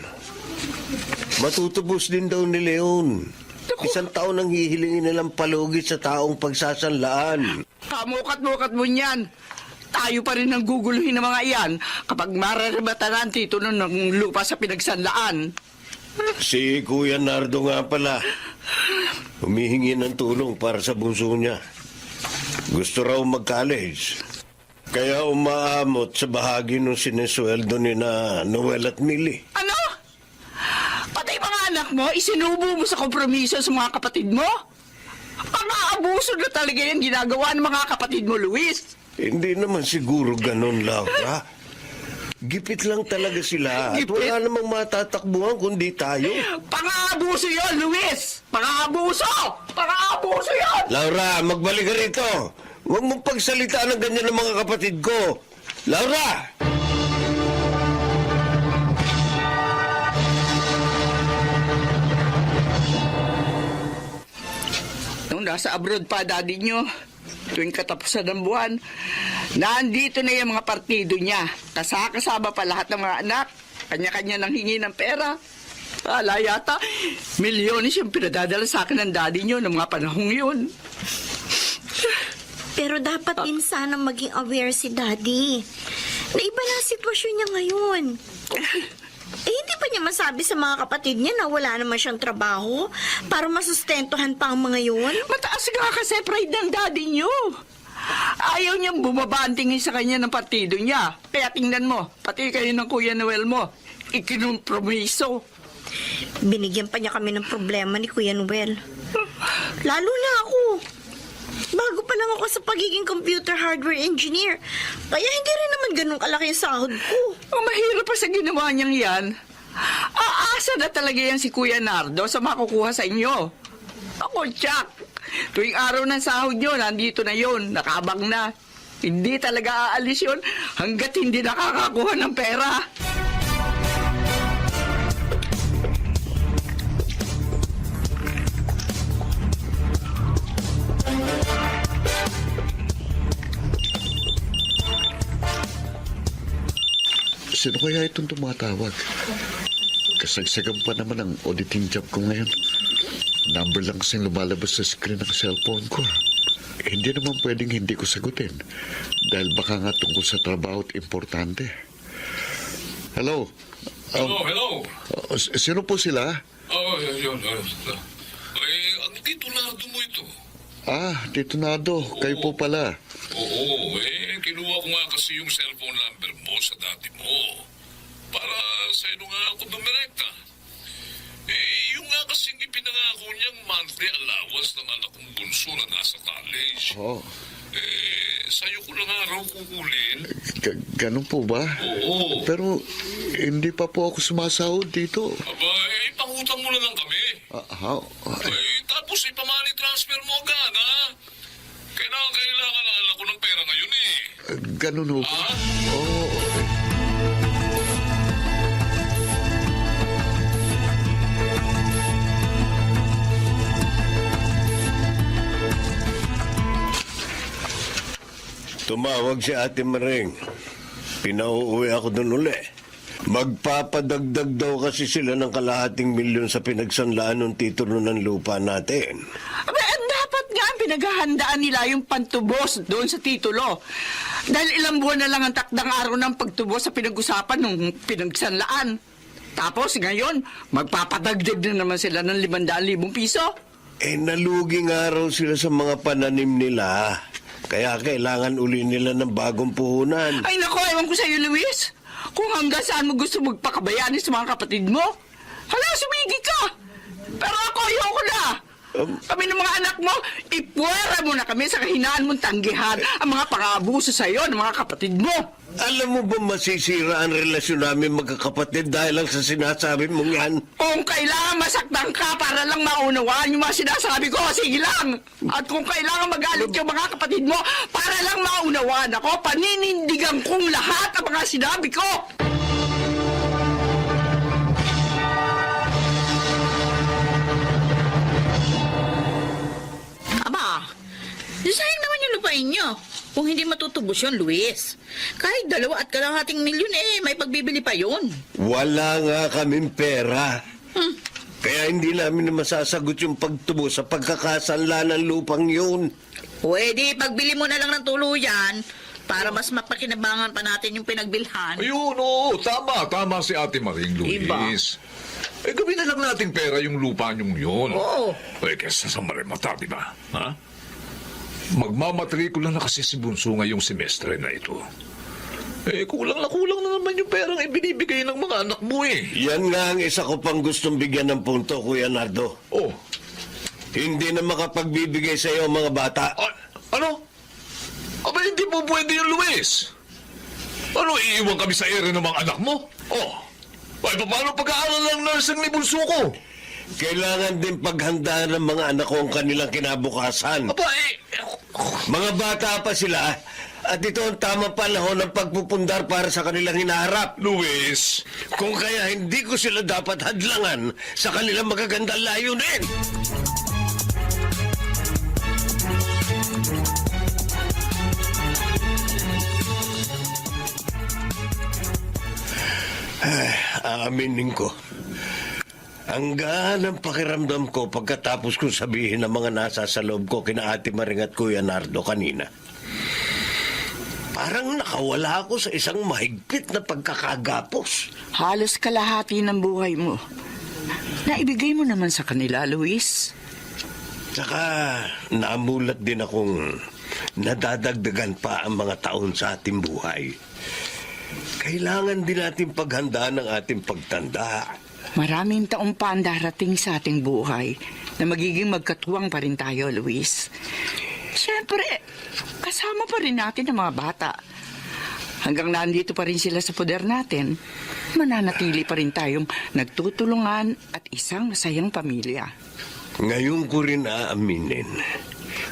Matutubos din daw ni Leon. 1 taon ang hihilingin nilang palugit sa taong pagsasanlaan. Kamukat-mukat mo niyan. Tayo pa rin ang guguluhin ng mga iyan kapag mararabatan ang titulo ng lupa sa pinagsanlaan. Si Kuya Nardo nga pala, humihingi ng tulong para sa bunso niya. Gusto raw mag-college. Kaya umaamot sa bahagi ng sinesweldo ni na Noel at Millie. Ano? Pati mga anak mo, isinubo mo sa kompromiso sa mga kapatid mo? Pang-aabuso na talaga yung ginagawa ng mga kapatid mo, Luis. Hindi naman siguro ganun, Laura. Gipit lang talaga sila. At Gipit? wala namang matatakbuhan kundi tayo. Pang-aabuso yun, Luis! Pang-aabuso! Pang-aabuso yun! Laura, magbalik ka rito. Huwag mong pagsalitaan ng ganyan ng mga kapatid ko. Laura! Nung nasa abroad pa, daddy nyo, tuwing katapusan ng buwan, nandito na yung mga partido niya. Kasama pa lahat ng mga anak. Kanya-kanya nang hingi ng pera. Ala yata, milyones yung pinadadala sa akin ng daddy nyo ng mga panahong yun. Pero dapat din sana maging aware si Daddy. Na iba na ang sitwasyon niya ngayon. Hindi pa niya masabi sa mga kapatid niya na wala naman siyang trabaho para masustentuhan pa ang mga yun. Mataas nga kasi pride ng daddy nyo. Ayaw niyang bumaba ang tingin sa kanya ng partido niya. Kaya tingnan mo, pati kayo ng Kuya Noel mo, ikinumpromiso. Binigyan pa niya kami ng problema ni Kuya Noel. Lalo na ako. Bago pa lang ako sa pagiging computer hardware engineer. Kaya hindi rin naman ganun kalaki yung sahod ko. Ang mahirap pa sa ginawa niyang yan. Aasa na talaga yan si Kuya Nardo sa makukuha sa inyo. Ako, Jack. Tuwing araw ng sahod nyo, nandito na yun. Nakabang na. Hindi talaga aalis yun hanggat hindi nakakakuha ng pera. Sino kaya itong tumatawag? Kasagsagan pa naman ang auditing job ko ngayon. Number lang kasing lumalabas sa screen ng cellphone ko. Hindi naman pwedeng hindi ko sagutin. Dahil baka nga tungkol sa trabaho at importante. Hello? Hello. Sino po sila? Yun. Ang titulado mo ito. Tito Nado. Kayo po pala. Oo, kinuha ko nga kasi yung cellphone number mo sa dati mo. Para sa ino nga ako dumirekta. Yung nga kasing ipinangako niyang monthly allowance ng anak kong bunso na nasa college. Oh. Sa'yo ko lang araw kukulin. Ganun po ba? Oo. Pero hindi pa po ako sumasahod dito. Aba, pangutang mo na lang kami. Tapos ipamali transfer mo agad, ha? Kailangan na alam ko ng pera ngayon, Ganun ho ba? Oo. Tumawag si Ate Maring. Pinauuwi ako doon uli. Magpapadagdag daw kasi sila ng kalahating milyon sa pinagsanlaan ng titulo ng lupa natin. Dapat nga pinaghahandaan nila yung pantubos doon sa titulo. Dahil ilang buwan na lang ang takdang araw ng pagtubos sa pinag-usapan nung pinagsanlaan. Tapos ngayon, magpapadagdag na naman sila ng 500,000 piso. Nalugi nga raw sila sa mga pananim nila. Kaya kailangan uli nila ng bagong puhunan. Ay nako, ewan ko sa'yo, Luis. Kung hanggang saan mo gusto magpakabayani sa mga kapatid mo. Hala, sumigi ka! Pero ako, ayoko na! Kami ng mga anak mo, ipuwera mo na kami sa kahinaan mong tanggihan ang mga pang-aabuso sa'yo ng mga kapatid mo. Alam mo ba masisira ang relasyon namin magkakapatid dahil lang sa sinasabi mong yan? Kung kailangan masaktan ka para lang maunawaan yung mga sinasabi ko, sige lang. At kung kailangan magalit yung mga kapatid mo para lang maunawaan ako, paninindigan kong lahat ang mga sinabi ko. Aba, sayang naman yung lupain nyo. Kung hindi matutubos yun, Luis. Kahit 2 milyon may pagbibili pa yun. Wala nga kaming pera. Kaya hindi namin na masasagot yung pagtubo sa pagkakasanla ng lupang yun. Pwede, pagbili mo na lang ng tuluyan para mas mapakinabangan pa natin yung pinagbilhan. Ayun, oo. Tama si Ate Maring, Luis. Gawin na lang nating pera yung lupa niyong yun. Oo. Kesa sa marimata, di ba? Ha? Magmamatrikula na kasi si Bunso ngayong semestre na ito. Kulang na naman yung perang ibinibigay ng mga anak mo Yan nga ang isa ko pang gustong bigyan ng punto, Kuya Nardo. Oh. Hindi na makapagbibigay sa iyo mga bata. Ano? Aba, hindi po pwede yung Luis. Ano, iiwan kami sa ere ng mga anak mo? Oh. Ay, paano pag-aaral ng nursing ni Bunso ko? Kailangan din paghandaan ng mga anak ko ang kanilang kinabukasan. Aba, Mga bata pa sila at ito ang tamang panahon ng pagpupundar para sa kanilang hinaharap. Luis. Kung kaya hindi ko sila dapat hadlangan sa kanilang magagandang layunin. Aaminin ko. Ang gaan ang pakiramdam ko pagkatapos kong sabihin ng mga nasa sa loob ko kina Ate Maring at Kuya Nardo kanina. Parang nakawala ako sa isang mahigpit na pagkakagapos. Halos kalahati ng buhay mo. Naibigay mo naman sa kanila, Luis. Tsaka namulat din akong nadadagdagan pa ang mga taon sa ating buhay. Kailangan din natin paghandaan ang ating pagtanda. Maraming taong pa ang darating sa ating buhay na magiging magkatuwang pa rin tayo, Luis. Siyempre, kasama pa rin natin ang mga bata. Hanggang nandito pa rin sila sa poder natin, mananatili pa rin tayong nagtutulungan at isang masayang pamilya. Ngayon ko rin aaminin,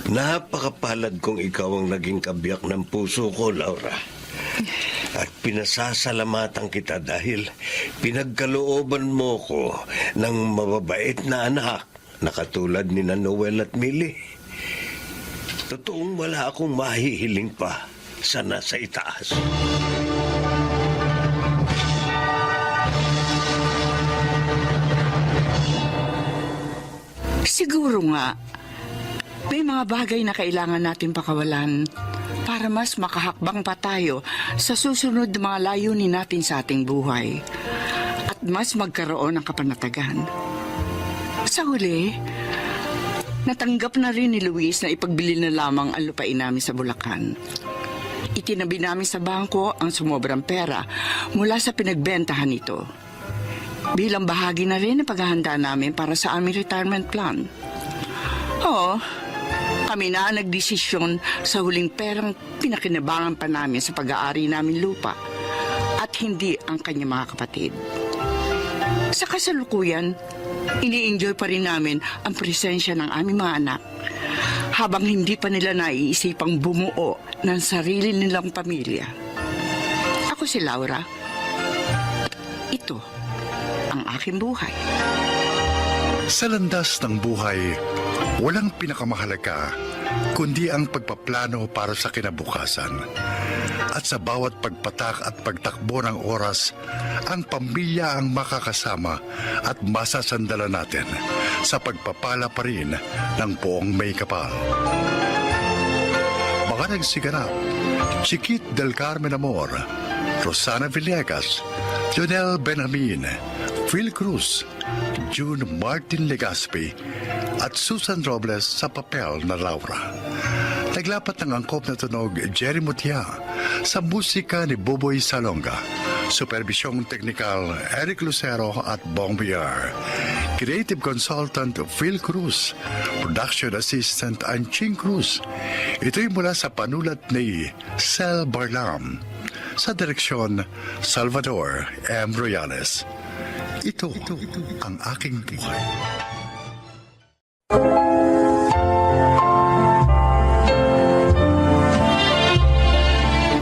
napakapalad kong ikaw ang naging kabiyak ng puso ko, Laura. At pinasasalamatan kita dahil pinagkalooban mo ko ng mababait na anak na katulad ni Noel at Millie. Totoong wala akong mahihiling pa sa nasa itaas. Siguro nga, may mga bagay na kailangan natin pakawalan para mas makahakbang pa tayo sa susunod na mga layunin natin sa ating buhay at mas magkaroon ng kapanatagan. Sa huli, natanggap na rin ni Luis na ipagbili na lamang ang lupain namin sa Bulacan. Itinabi namin sa bangko ang sumobrang pera mula sa pinagbentahan nito. Bilang bahagi na rin ng paghahanda namin para sa aming retirement plan. Oo, kami na ang nagdesisyon sa huling perang pinakinabangan pa namin sa pag-aari namin lupa at hindi ang kanyang mga kapatid. Sa kasalukuyan, ini-enjoy pa rin namin ang presensya ng aming mga anak habang hindi pa nila naiisipang bumuo ng sarili nilang pamilya. Ako si Laura. Ito ang aking buhay. Sa landas ng buhay, walang pinakamahalaga kundi ang pagpaplano para sa kinabukasan. At sa bawat pagpatak at pagtakbo ng oras, ang pamilya ang makakasama at masasandala natin sa pagpapala pa rin ng buong may kapal. Mga nagsiganap, Chiquit del Carmen Amor, Rosana Villegas, Jonel Benjamin, Phil Cruz, June Martin Legaspi at Susan Robles sa papel na Laura. Naglapat ng angkop na tunog Jerry Mutia sa musika ni Boboy Salonga. Supervisyong teknikal Eric Lucero at Bong Villar. Creative Consultant Phil Cruz. Production Assistant Anching Cruz. Ito'y mula sa panulat ni Sel Barlam. Sa direksyon Salvador M. Royales. Ito ang aking buhay.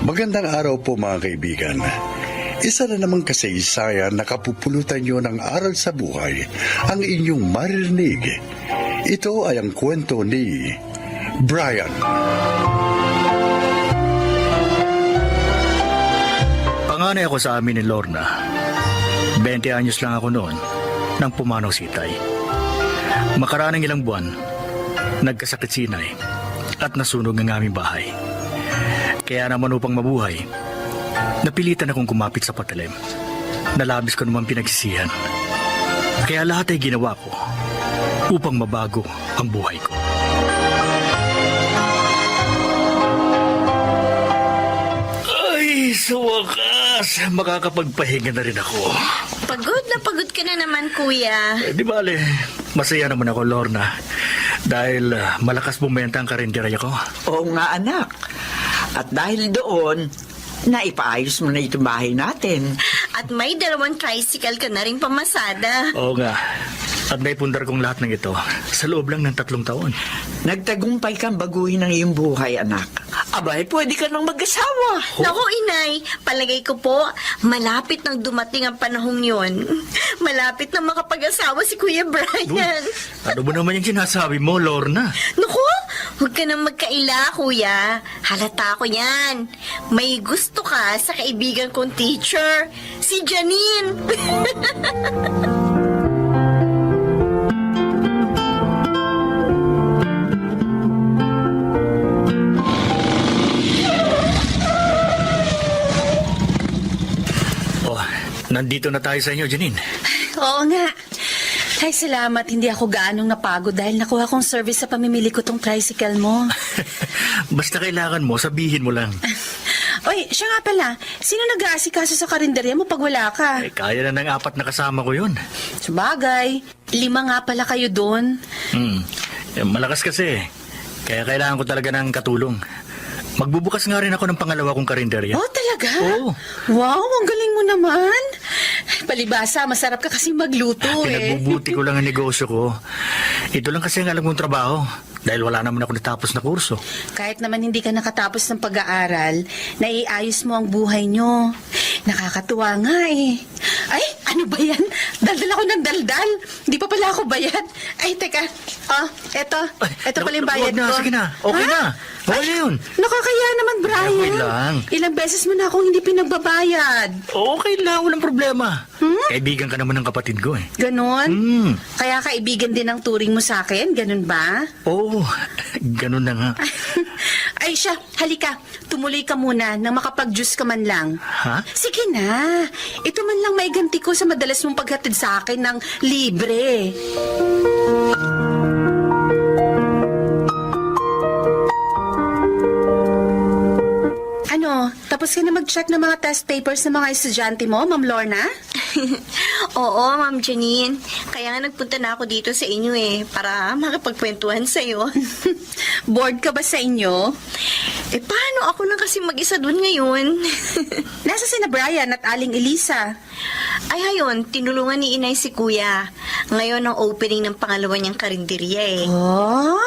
Magandang araw po mga kaibigan. Isa na namang kasaysayan na kapupulutan nyo ng aral sa buhay ang inyong maririnig. Ito ay ang kwento ni Brian. Panganay ako sa amin ni Lorna. 20 anyos lang ako noon nang pumanaw si Tay. Makaraan ng ilang buwan, nagkasakit si Inay at nasunog ang aming bahay. Kaya naman upang mabuhay, napilitan akong kumapit sa patalim. Nalabis ko naman pinagsisihan. Kaya lahat ay ginawa ko upang mabago ang buhay ko. Ay, sa wakas, makakapagpahinga na rin ako. Pagod ka na naman, kuya. Di bale, masaya naman ako, Lorna. Dahil malakas bumenta ang karinderya ko. Oo nga, anak. At dahil doon, naipaayos mo na itong bahay natin. At may 2 tricycle ka na rin pamasada. Oo nga. At naipundar kong lahat ng ito sa loob lang ng 3 taon. Nagtagumpay kang baguhin ang iyong buhay, anak. Abay, pwede ka nang mag-asawa. Naku, inay, palagay ko po, malapit nang dumating ang panahong yon. Malapit na makapag-asawa si Kuya Brian. Ano ba naman yung sinasabi mo, Lorna? Naku, huwag ka nang magkaila, kuya. Halata ko yan. May gusto ka sa kaibigan kong teacher, si Janine. Nandito na tayo sa inyo, Janine. Oo nga. Ay, salamat. Hindi ako gaanong napagod dahil nakuha kong service sa pamimili ko tong tricycle mo. Basta kailangan mo, sabihin mo lang. Oy, siya nga pala. Sino nag-aasikaso sa karinderya mo pag wala ka? Kaya na ng 4 na kasama ko yun. Sabagay. 5 nga pala kayo doon. Malakas kasi. Kaya kailangan ko talaga ng katulong. Magbubukas nga rin ako ng pangalawa kong karinderya. Oh, talaga? Oo. Wow, ang galing mo naman. Palibasa, masarap ka kasi magluto Pinagbubuti ko lang ang negosyo ko. Ito lang kasi ang alam kong trabaho. Dahil wala naman ako natapos na kurso. Kahit naman hindi ka nakatapos ng pag-aaral, naiayos mo ang buhay nyo. Nakakatuwa nga eh. Ay, ano ba yan? Daldal ako ng daldal. Di pa pala ako bayad. Ay, teka. Oh, eto. Eto pala yung bayad na, ko. sige na. Okay Ha? na. Okay na yun. Nakakaya naman, Brian. Okay lang. Ilang beses mo na akong hindi pinagbabayad. Okay lang, walang problema. Kaibigan ka naman ng kapatid ko eh. Ganon? Hmm. Kaya kaibigan din ang turing mo sa akin? Ganon ba? Oo, ganun na nga. Ay siya, halika. Tumuloy ka muna nang makapag-juice ka man lang. Ha? Sige na. Ito man lang maiganti ko sa madalas mong paghatid sa akin ng libre. Ano, tapos ka na mag-check ng mga test papers ng mga estudyante mo, Ma'am Lorna? Oo, Ma'am Janine. Kaya nga nagpunta na ako dito sa inyo para makapagkwentuhan sa'yo. Bored ka ba sa inyo? Paano ako na kasi mag-isa doon ngayon? Nasa sina Brian at Aling Elisa. Ay, hayon, tinulungan ni Inay si Kuya. Ngayon ang opening ng pangalawa niyang karinderya Oh,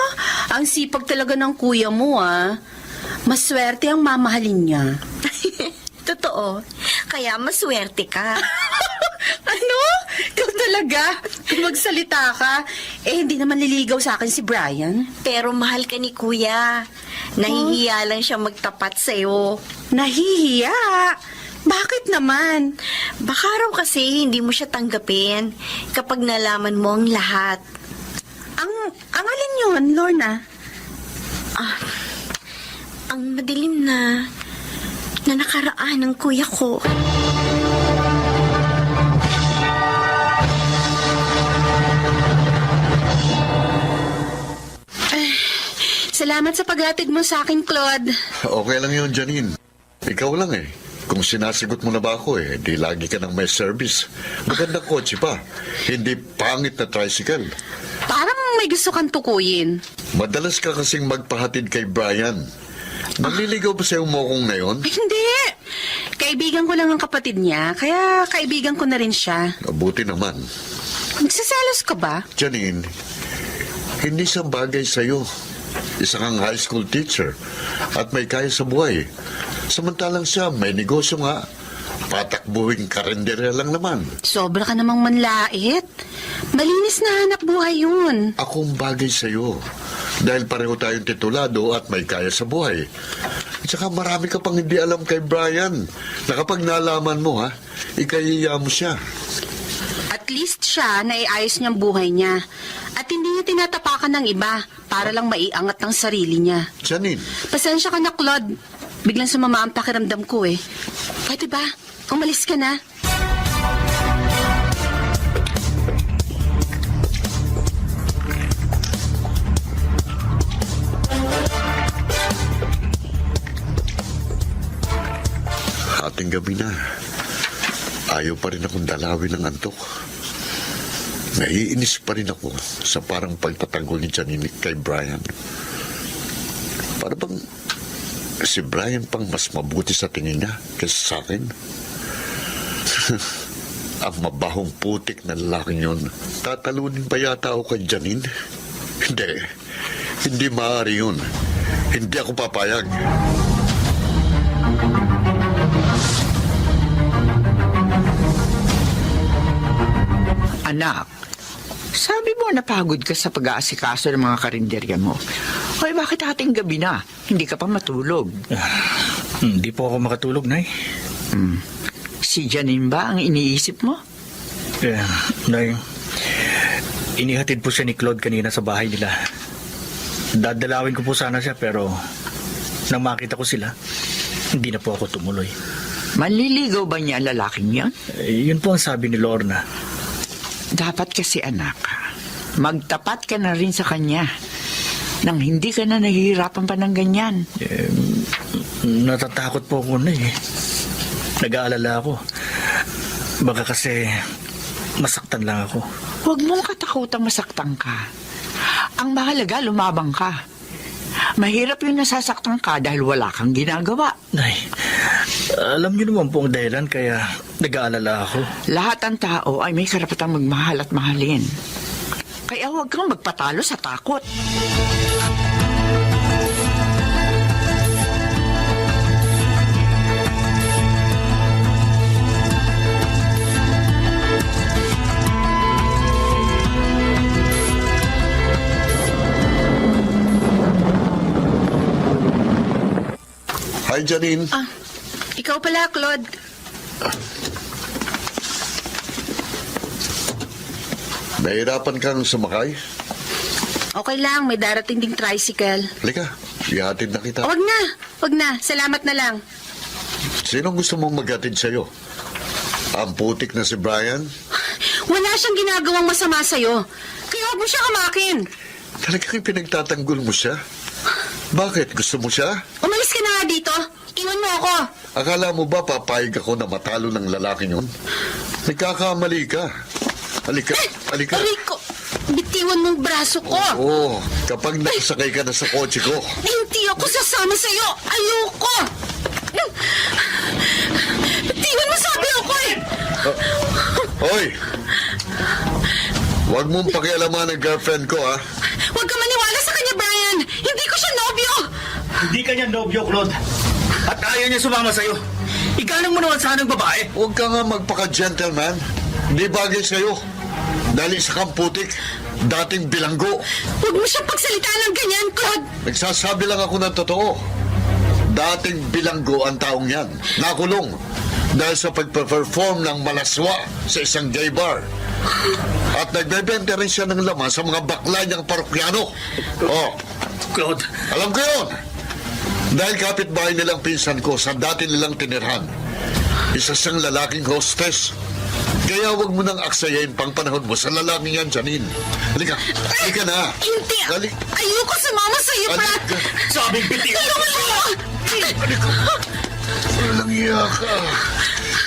ang sipag talaga ng kuya mo Maswerte ang mamahalin niya. Totoo. Kaya maswerte ka. Ano? Ikaw talaga? Kung magsalita ka, hindi naman nililigaw sa akin si Brian. Pero mahal ka ni Kuya. Nahihiya lang siya magtapat sa'yo. Nahihiya? Bakit naman? Baka raw kasi hindi mo siya tanggapin kapag nalaman mo ang lahat. Ang alin yun, Lorna? Ang madilim na nakaraan ng kuya ko. Salamat sa paghatid mo sa akin, Claude. Okay lang yun, Janine. Ikaw lang Kung sinasigot mo na ba ako di lagi ka nang may service. Magandang kotse pa. Hindi pangit na tricycle. Parang may gusto kang tukuyin. Madalas ka kasing magpahatid kay Brian. Naliligaw ba sa'yo mo kong ngayon? Hindi. Kaibigan ko lang ang kapatid niya, kaya kaibigan ko na rin siya. Mabuti naman. Nagsaselos ka ba? Janine, hindi siya bagay sa'yo. Isa kang high school teacher at may kaya sa buhay. Samantalang siya, may negosyo nga. Patakbuhin karinderya lang naman. Sobra ka namang manlait. Malinis na hanap buhay yun. Akong bagay sa'yo. Dahil pareho tayong titulado at may kaya sa buhay. At saka marami ka pang hindi alam kay Brian. Na kapag nalaman mo, ikahiya mo siya. At least siya, naiayos niyang buhay niya. At hindi niya tinatapakan ng iba para lang maiangat ng sarili niya. Janine. Pasensya ka na, Claude. Biglang sumama ang pakiramdam ko Pwede ba? Umalis ka na. Ating gabi na. Ayaw pa rin akong dalawin ng antok. Naiinis pa rin ako sa parang pagtatanggol ni Janine kay Brian. Para bang si Brian pang mas mabuti sa tingin niya kaysa sa akin? Ang mabahong putik na lalaking yun. Tatalunin ba yata ako kay Janine? Hindi. Hindi maaari yun. Hindi ako papayag. Anak, sabi mo napagod ka sa pag-aasikaso ng mga karinderya mo. Hoy, bakit ating gabi na? Hindi ka pa matulog. Hindi po ako makatulog, Nay. Si Janine ba ang iniisip mo? Nay, inihatid po siya ni Claude kanina sa bahay nila. Dadalawin ko po sana siya pero nang makita ko sila, hindi na po ako tumuloy. Manliligaw ba niya ang lalaking yan? Yun po ang sabi ni Lorna. Dapat kasi anak, magtapat ka na rin sa kanya nang hindi ka na nahihirapan pa ng ganyan. Natatakot po ako na Nag-aalala ako. Baka kasi masaktan lang ako. Huwag mong katakutang masaktan ka. Ang mahalaga, lumabang ka. Mahirap yung nasasaktan ka dahil wala kang ginagawa. Nay, alam niyo naman po ang dahilan kaya nag-aalala ako. Lahat ng tao ay may karapatang magmahal at mahalin. Kaya huwag kang magpatalo sa takot. Hi, Janine. Ah, ikaw pala, Claude. Nahirapan kang sumakay? Okay lang, may darating ding tricycle. Halika, ihatid na kita. Wag na. Salamat na lang. Sinong gusto mong maghatid sa'yo? Ang putik na si Brian? Wala siyang ginagawang masama sa'yo. Kaya huwag mo siya kamakin. Talagang pinagtatanggol mo siya? Bakit? Gusto mo siya? Umalis ka na nga dito. Iwan mo ako. Akala mo ba papayag ako na matalo ng lalaking yun? Nagkakamali ka. Halika. Aray ko. Bitiwan mong braso ko. Oo, kapag nakasakay ka na sa kotse ko. Hindi ako sasama sa'yo. Ayoko. Bitiwan mo sabi ako eh. Hoy! Huwag mong pakialaman ang girlfriend ko, ha? Huwag ka maniwala sa kanya, Brian. Hindi ko siya nobyo. Hindi ka niya nobyo, Claude. At ayaw niya sumama sa'yo. Ikalang mo naman sana ng babae. Huwag ka nga magpaka-gentleman. Hindi bagay sa'yo. Dahil isa kang putik, dating bilanggo. Huwag mo siyang pagsalitaan ng ganyan, Claude. Nagsasabi lang ako ng totoo. Dating bilanggo ang taong yan. Nakulong. Dahil sa pagpe-perform ng malaswa sa isang gay bar. At nagbebenta rin siya ng laman sa mga bakla niyang parokyano. Oh, Claude. alam ko yun. Dahil kapitbahay nilang pinsan ko sa dati nilang tinirhan. Isa siyang lalaking hostess. Kaya huwag mo nang aksayain pang panahon mo sa lalaking yan, Janine. Halika na. Hindi. Ayoko sumama sa'yo, Brad. Sabing bitiw. Tulungan mo. Halika. Walang iya ka.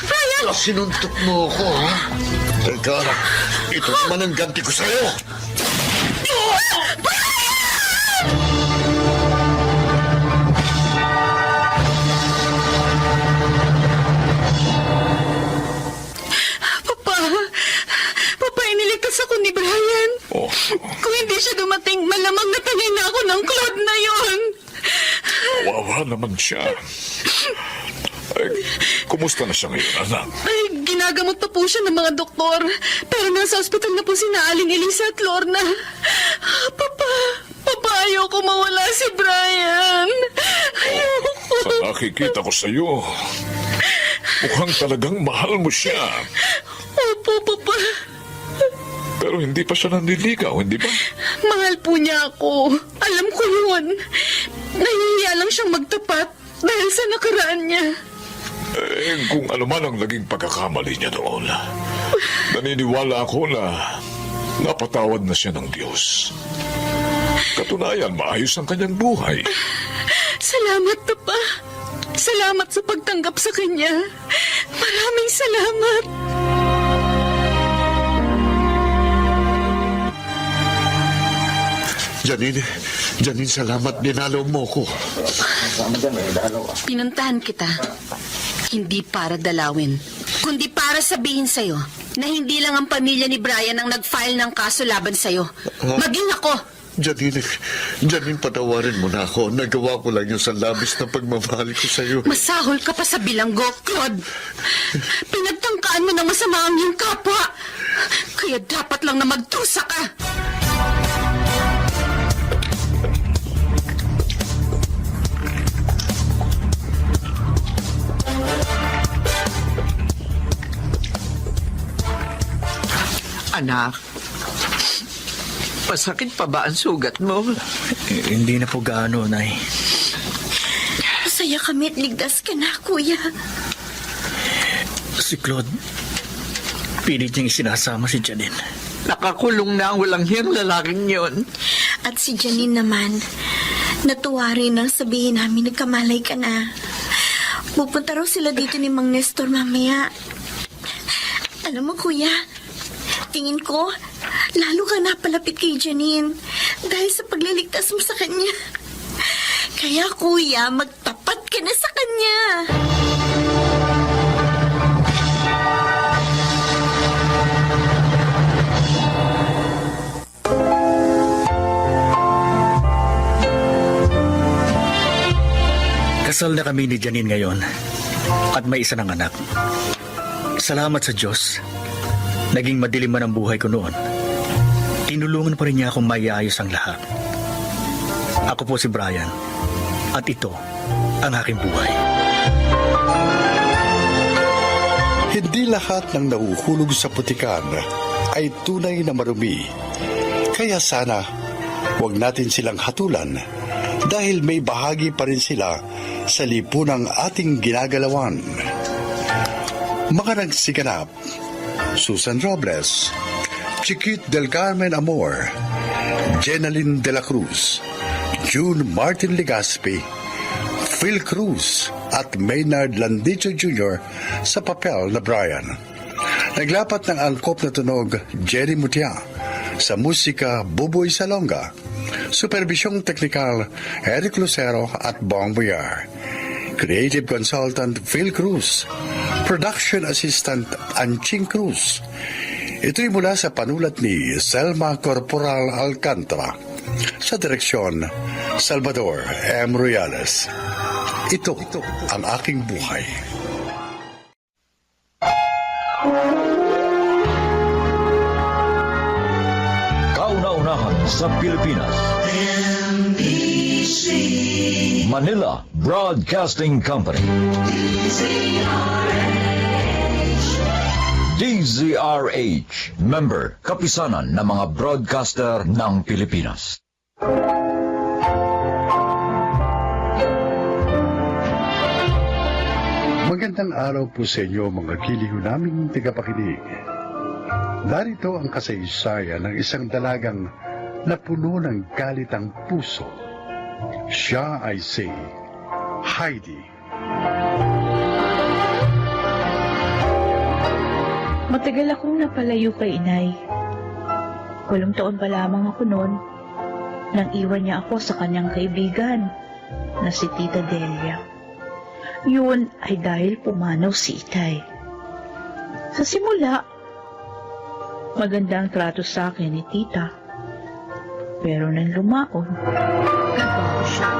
Brian. Sinuntok mo ako, ha? Teka, ito naman ang ganti ko sa'yo. Papa, iniligtas ako ni Brian. Oh, Kung hindi siya dumating, malamang natangay na ako ng Claude na yon. kawawa naman siya. Ay, kumusta na siya ngayon, anak? Ay, ginagamot pa po siya ng mga doktor. Pero nasa ospital na po si Aling Elisa at Lorna. Papa, ayoko mawala si Brian. Ayoko. Sa nakikita ko sa'yo, mukhang talagang mahal mo siya. Opo, Papa. Pero hindi pa siya nanliligaw, hindi ba? Mahal po niya ako. Alam ko yun. Nahihiya lang siyang magtapat dahil sa nakaraan niya. Eh, kung ano man ang naging pagkakamali niya noon, naniniwala ako na napatawad na siya ng Diyos. Katunayan, maayos ang kanyang buhay. Salamat, Papa. Salamat sa pagtanggap sa kanya. Maraming salamat. Janine, salamat. Dinalaw mo ko. Pinuntahan kita. Hindi para dalawin, kundi para sabihin sa'yo na hindi lang ang pamilya ni Brian ang nag-file ng kaso laban sa'yo. Maging ako. Janine, patawarin mo na ako. Nagawa ko lang yung sa labis na pagmamahal ko sa'yo. Masahol ka pa sa bilanggo, Claude. Pinagtangkaan mo ng masama ang iyong kapwa. Kaya dapat lang na magtusa ka. Anak, masakit pa ba ang sugat mo? Hindi na po gaano, Nay. Masaya kami at ligtas ka na, Kuya. Si Claude, pilit niyang isinasama si Janine. Nakakulong na ang walang hiyang lalaking yon. At si Janine naman, natuwa rin nang sabihin namin nagkamalay ka na. Pupunta raw sila dito ni Mang Nestor mamaya. Alam mo, Kuya, tingin ko, lalo ka napalapit kay Janine dahil sa pagliligtas mo sa kanya. Kaya, Kuya, magtapat ka na sa kanya. Kasal na kami ni Janine ngayon at may isa ng anak. Salamat sa Diyos. Naging madilim man ang buhay ko noon. Tinulungan pa rin niya akong maiayos ang lahat. Ako po si Brian. At ito, ang aking buhay. Hindi lahat ng nahuhulog sa putikan ay tunay na marumi. Kaya sana, huwag natin silang hatulan dahil may bahagi pa rin sila sa lipunang ating ginagalawan. Mga nagsiganap: Susan Robles, Chiquit del Carmen Amor, Jenaline de la Cruz, June Martin Legaspi, Phil Cruz at Maynard Landicho Jr. sa papel na Brian. Naglapat ng angkop na tunog Jerry Mutia, sa musika Buboy Salonga, supervisyong teknikal Eric Lucero at Bong Boyar, creative consultant Phil Cruz, production assistant Anching Cruz. Ito'y mula sa panulat ni Selma Corporal Alcantara, sa direksyon Salvador M. Royales. Ito ang aking buhay. Kauna-unahan sa Pilipinas. Manila Broadcasting Company. DZRH, member, kapisanan ng mga broadcaster ng Pilipinas. Magandang araw po sa inyo mga giliw naming tagapakinig. Narito ang kasaysayan ng isang dalagang na puno ng galit ang puso. Siya ay si Heidi. Matagal akong napalayo kay inay. 8 taon pa lamang ako noon nang iwan niya ako sa kanyang kaibigan na si Tita Delia. Yun ay dahil pumanaw si Itay. Sa simula, maganda ang trato sa akin ni Tita. Pero nang lumaon, nagbago siya.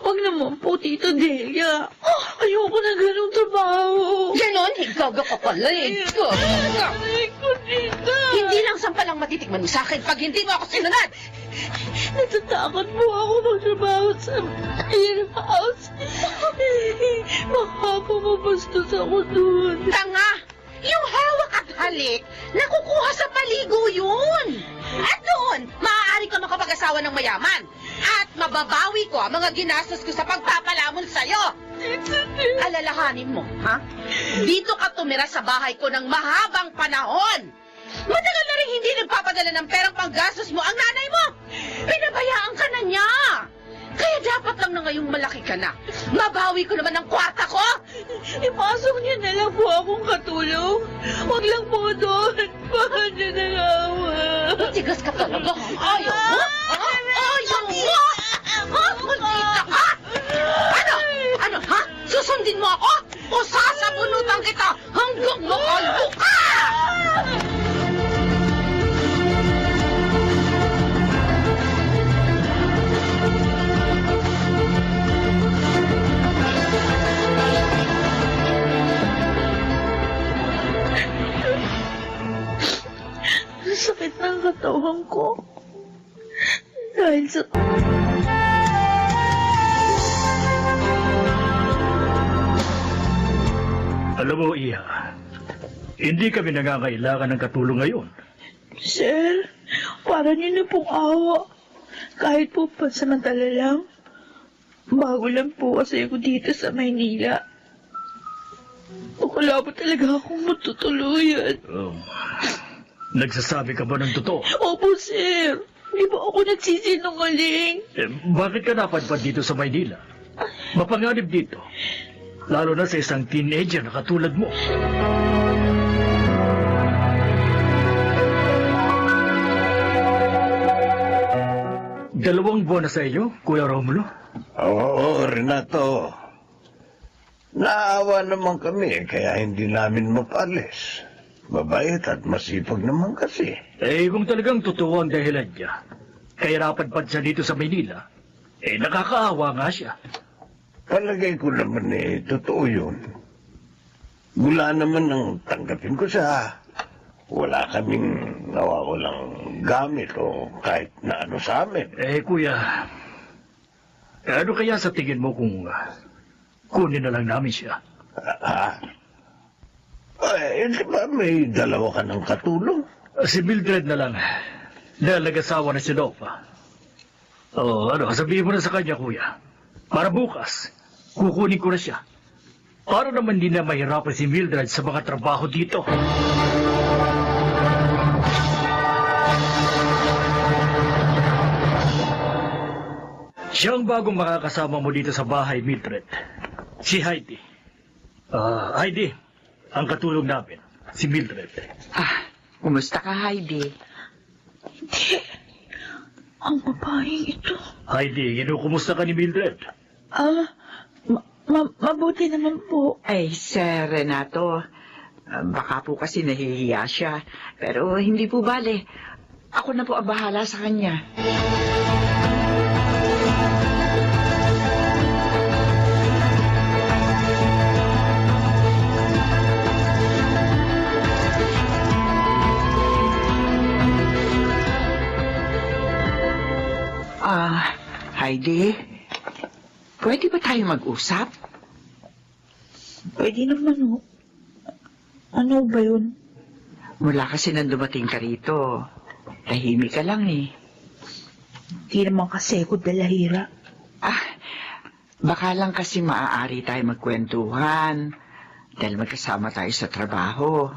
Huwag naman po, Tita Delia. Ayoko na ganong trabaho. Ganon, higaga ka pala eh. Ayoko, Tita. Hindi lang sampalang matitikman mo sa akin pag hindi mo ako sinunod. Natatakot po ako magtrabaho sa warehouse. Baka pumabastos ako doon. Tanga! Yung hawak at halik, nakukuha sa paligo yun. At doon, maaari ka makapag-asawa ng mayaman. At mababawi ko ang mga ginastos ko sa pagpapalamon sa'yo. Alalahanin mo, ha? Dito ka tumira sa bahay ko ng mahabang panahon. Matagal na rin hindi nagpapadala ng perang panggastos mo ang nanay mo. Pinabayaan ka na niya. Kaya dapat lang na ngayong malaki ka na. Mabawi ko naman ang kwarta ko. Ipasok niyo na lang po akong katulong. Huwag lang po doon. Baka niyo nalawa. Matigas ka talaga. Ayaw mo? Ha? Ayaw mo? Ha? Maldita ka? Ano? Ha? Susundin mo ako? O sasabunutan kita hanggang makalbo ka? Sakit ng katawan ko. Dahil sa... Alam mo, Iha, hindi kami nangangailangan ng katulong ngayon. Sir, para niyo na pong awa. Kahit po pansamantala lang. Bago lang po kasi ako dito sa Maynila. Wala pa talaga akong matutuluyan. Oh. Nagsasabi ka ba ng totoo? Opo, sir. Di ba ako nagsisinungaling? Bakit ka napadpad dito sa Maynila? Mapanganib dito. Lalo na sa isang teenager na katulad mo. Dalawang buwan na sa iyo, Kuya Romulo? Oo, Renato. Naawa naman kami kaya hindi namin mapalis. Mabait at masipag naman kasi. Kung talagang totoo ang dahilan niya, kaya napadpad siya dito sa Maynila, nakakaawa nga siya. Palagay ko naman totoo yun. Mula naman ang tanggapin ko siya. wala kaming nawawalang gamit o kahit na ano sa amin. Kuya, ano kaya sa tingin mo kung kunin na lang namin siya? Di ba may dalawa ka ng katulong? Si Mildred na lang. Dahil nag-asawa na si Nova. Sabihin mo na sa kanya, kuya. Para bukas, kukunin ko na siya. Para naman hindi na mahirapan si Mildred sa mga trabaho dito. Siyang bagong makakasama mo dito sa bahay, Mildred. Si Heidi. Heidi, ang katulong namin, si Mildred. Kumusta ka, Heidi? Ang babaeng ito. Heidi, kinukumusta ka ni Mildred? Mabuti naman po. Ay, Sir Renato, baka po kasi nahihiya siya. Pero hindi po bale. Ako na po ang bahala sa kanya. Heidi, pwede ba tayo mag-usap? Pwede naman, Ano ba yun? Mula kasi nang dumating ka rito, tahimik ka lang eh. Di naman kasi ako dalahira. Baka lang kasi maaari tayo magkwentuhan dahil magkasama tayo sa trabaho.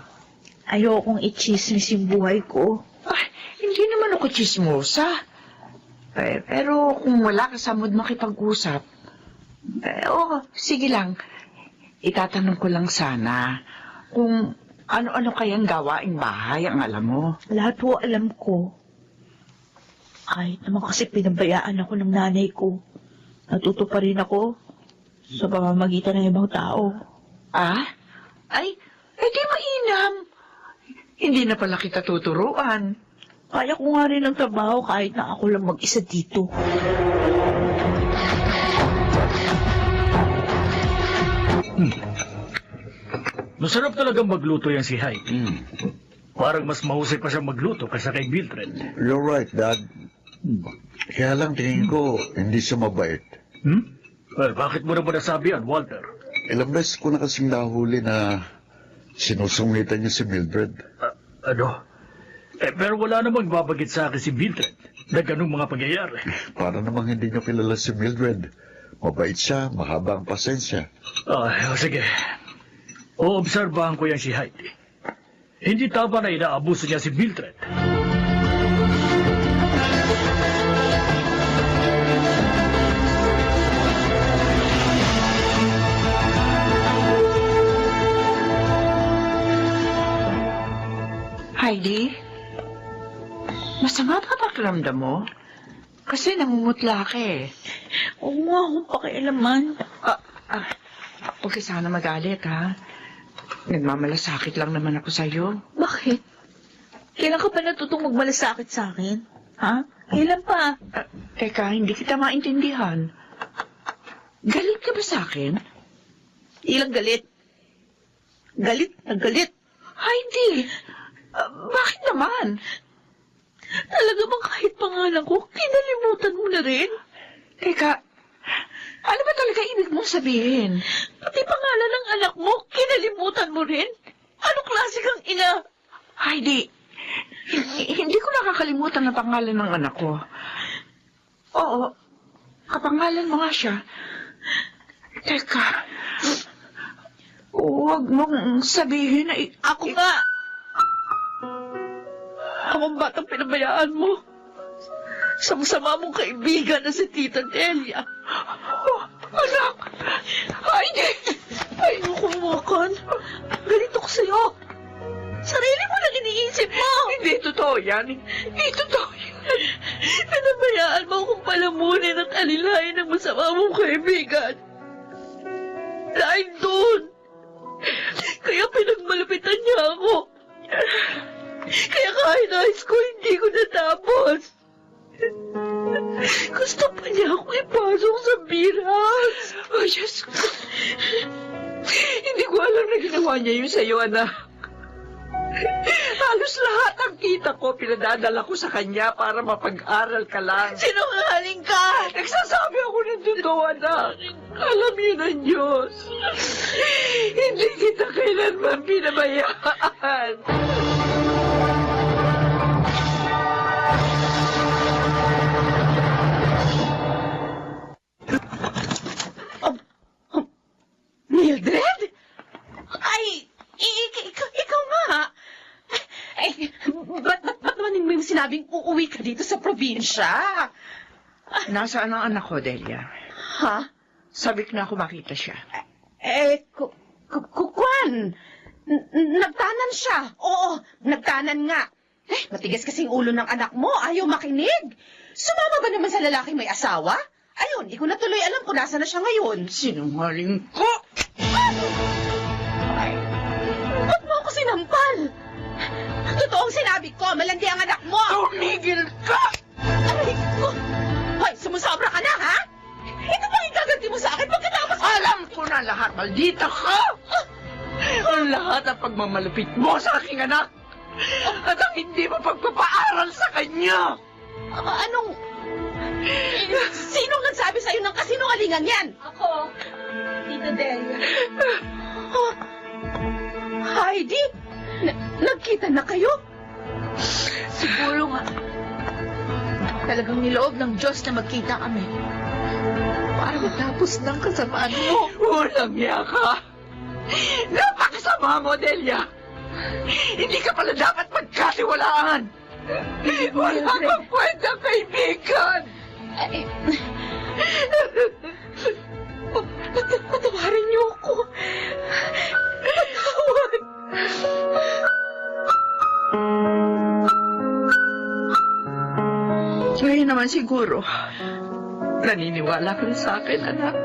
Ayokong i-chismis yung buhay ko. Hindi naman ako chismosa. Pero kung wala ka sa mood makipag-usap, sige lang. Itatanong ko lang sana kung ano-ano kayang gawaing bahay ang alam mo. Lahat po alam ko. Kahit naman kasi pinabayaan ako ng nanay ko. Natuto pa rin ako sa pamamagitan ng ibang tao. Di mainam. Hindi na pala kita tuturuan. Kaya ko nga rin ang trabaho kahit na ako lang mag-isa dito. Masarap talagang magluto yan si Heidi. Parang mas mahusay pa siya magluto kaysa kay Mildred. You're right, Dad. Kaya lang tingin ko, hindi siya mabait. Well, bakit mo naman nasabi yan, Walter? Ilang beses ko na kasing nahuli na sinusungitan niya si Mildred. Pero wala namang babagit sa akin si Mildred na ganung mga pangyayari. Para namang hindi niyo kilala si Mildred. Mabait siya, mahaba ang pasensya. Sige. Oobserbahan ko yan si Heidi. Hindi tama na inaabuso niya si Mildred. Heidi, masama pa pakiramdam mo? Kasi namumutla ka eh. Oo nga, akong pakialaman. Huwag ka sana magalit, ha? Nagmamalasakit lang naman ako sa'yo. Bakit? Kailan ka pa natutong magmalasakit sa akin? Ha? Kailan pa? Teka, hindi kita maintindihan. Galit ka ba sa akin? Ilang galit? Galit na galit. Heidi, bakit naman? Talaga bang kahit pangalan ko, kinalimutan mo na rin? Teka, ano ba talaga ibig mong sabihin? Pati pangalan ng anak mo, kinalimutan mo rin? Anong klase kang ina? Heidi, hindi ko nakakalimutan ang pangalan ng anak ko. Oo, kapangalan mo nga siya. Teka, huwag mong sabihin na Ako nga! Akong batang pinabayaan mo. Sama-sama mong kaibigan na si Tita Delia. Anak! Heidi! Ayoko makan. Ganito ko sa'yo. Sarili mo lang iniisip mo. Hindi totoo yan. Hindi totoo yan. Pinabayaan mo akong palamunin at alilayin ng masama mong kaibigan. Dahil doon. Kaya pinagmalupitan niya ako. Kaya kahit high school, hindi ko natapos. Gusto pa niya ako ipasok sa biras. Oh, Diyos ko. Hindi ko alam na ginawa niya yun sa'yo, anak. Halos Halos lahat ang kita ko pinadadala ko sa kanya para mapag-aral ka lang. Sinungaling ka! Nagsasabi ako ng totoo, anak. Alam yun ng Diyos. Hindi kita kailanman pinabayaan. Mildred? Ay, ikaw nga. Ay, ba't naman yung sinabing uuwi ka dito sa probinsya? Nasaan ang anak ko, Delia? Ha? Sabi ko na ako makita siya. Kwan. Nagtanan siya. Oo, nagtanan nga. Matigas kasing ulo ng anak mo. Ayaw makinig. Sumama ba naman sa lalaking may asawa? Ayun, ikaw na tuloy alam kung nasa na siya ngayon. Sinungaling ko! Ba't mo ako sinampal? Totoong sinabi ko, malandi ang anak mo. Tumigil ka! Aray ko! Hoy, sumusobra ka na, ha? Ito bang igaganti mo sa akin pagkatapos... Alam ko na lahat, maldita ka! Ang lahat ng pagmamalupit mo sa aking anak! At ang hindi mo pagpapaaral sa kanya! Anong... Sinong nagsabi sa'yo ng kasinungalingan yan? Ako, Tita Delia. Heidi? Nagkita na kayo? Siguro nga. Talagang niloob ng Diyos na magkita kami. Para matapos ng kasamaan mo. Walang niya ka! Napakasama mo, Delia! Hindi ka pala dapat magkatiwalaan! Wala kang kwentang kaibigan! Patawarin niyo ako. Patawad. Ngayon naman siguro, naniniwala ka na sa akin, anak.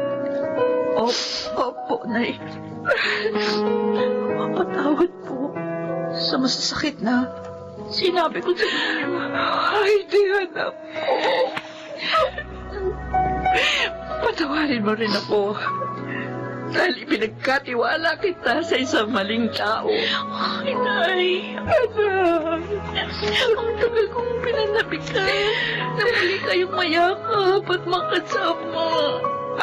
Opo, Nay. Patawad po sa masasakit na sinabi ko sa inyo. Ay, di anak ko. Patawarin mo rin ako. Dahil ipinagkatiwala kita sa isang maling tao. Ay, Nay. Anak. Ang tagal kong pinanabikan na muli kayong mayakap at makasama.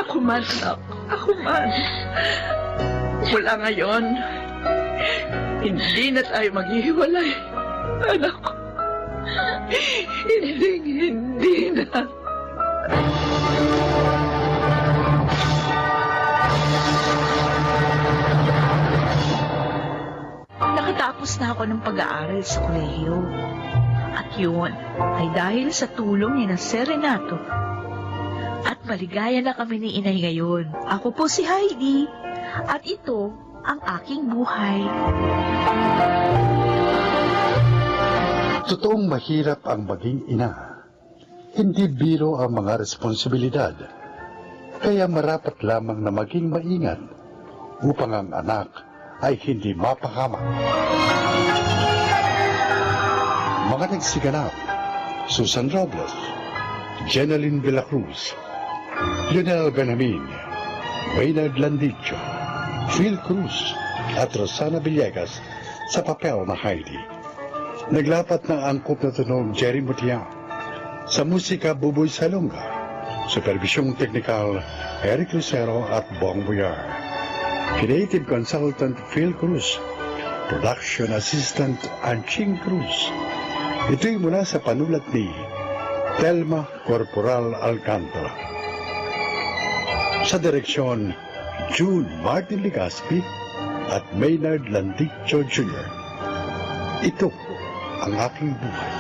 Ako man, anak. Ako man. Mula ngayon, hindi na tayo maghihiwalay. Anak ko. Hindi na. Nakatapos na ako ng pag-aaral sa kolehiyo. At yun ay dahil sa tulong ni na Sir Renato. At maligaya na kami ni Inay ngayon. Ako po si Heidi. At ito ang aking buhay. Totoong mahirap ang maging ina. Hindi biro ang mga responsibilidad. Kaya marapat lamang na maging maingat upang ang anak ay hindi mapahamak. Mga nagsiganap: Susan Robles, Jeneline de la Cruz, Lionel Benjamin, Maynard Landicho, Phil Cruz at Rosana Villegas sa papel na Heidi. Naglapat ng angkop na tunog Jerry Mutiang. Sa musika, Buboy Salonga. Supervisyong teknikal, Eric Lucero at Bong Boyar. Creative Consultant, Phil Cruz. Production Assistant, Anching Cruz. Ito'y mula sa panulat ni Telma Corporal Alcantara. Sa direksyon, June Martin Ligaspi at Maynard Landicho Jr. Ito ang aking buhay.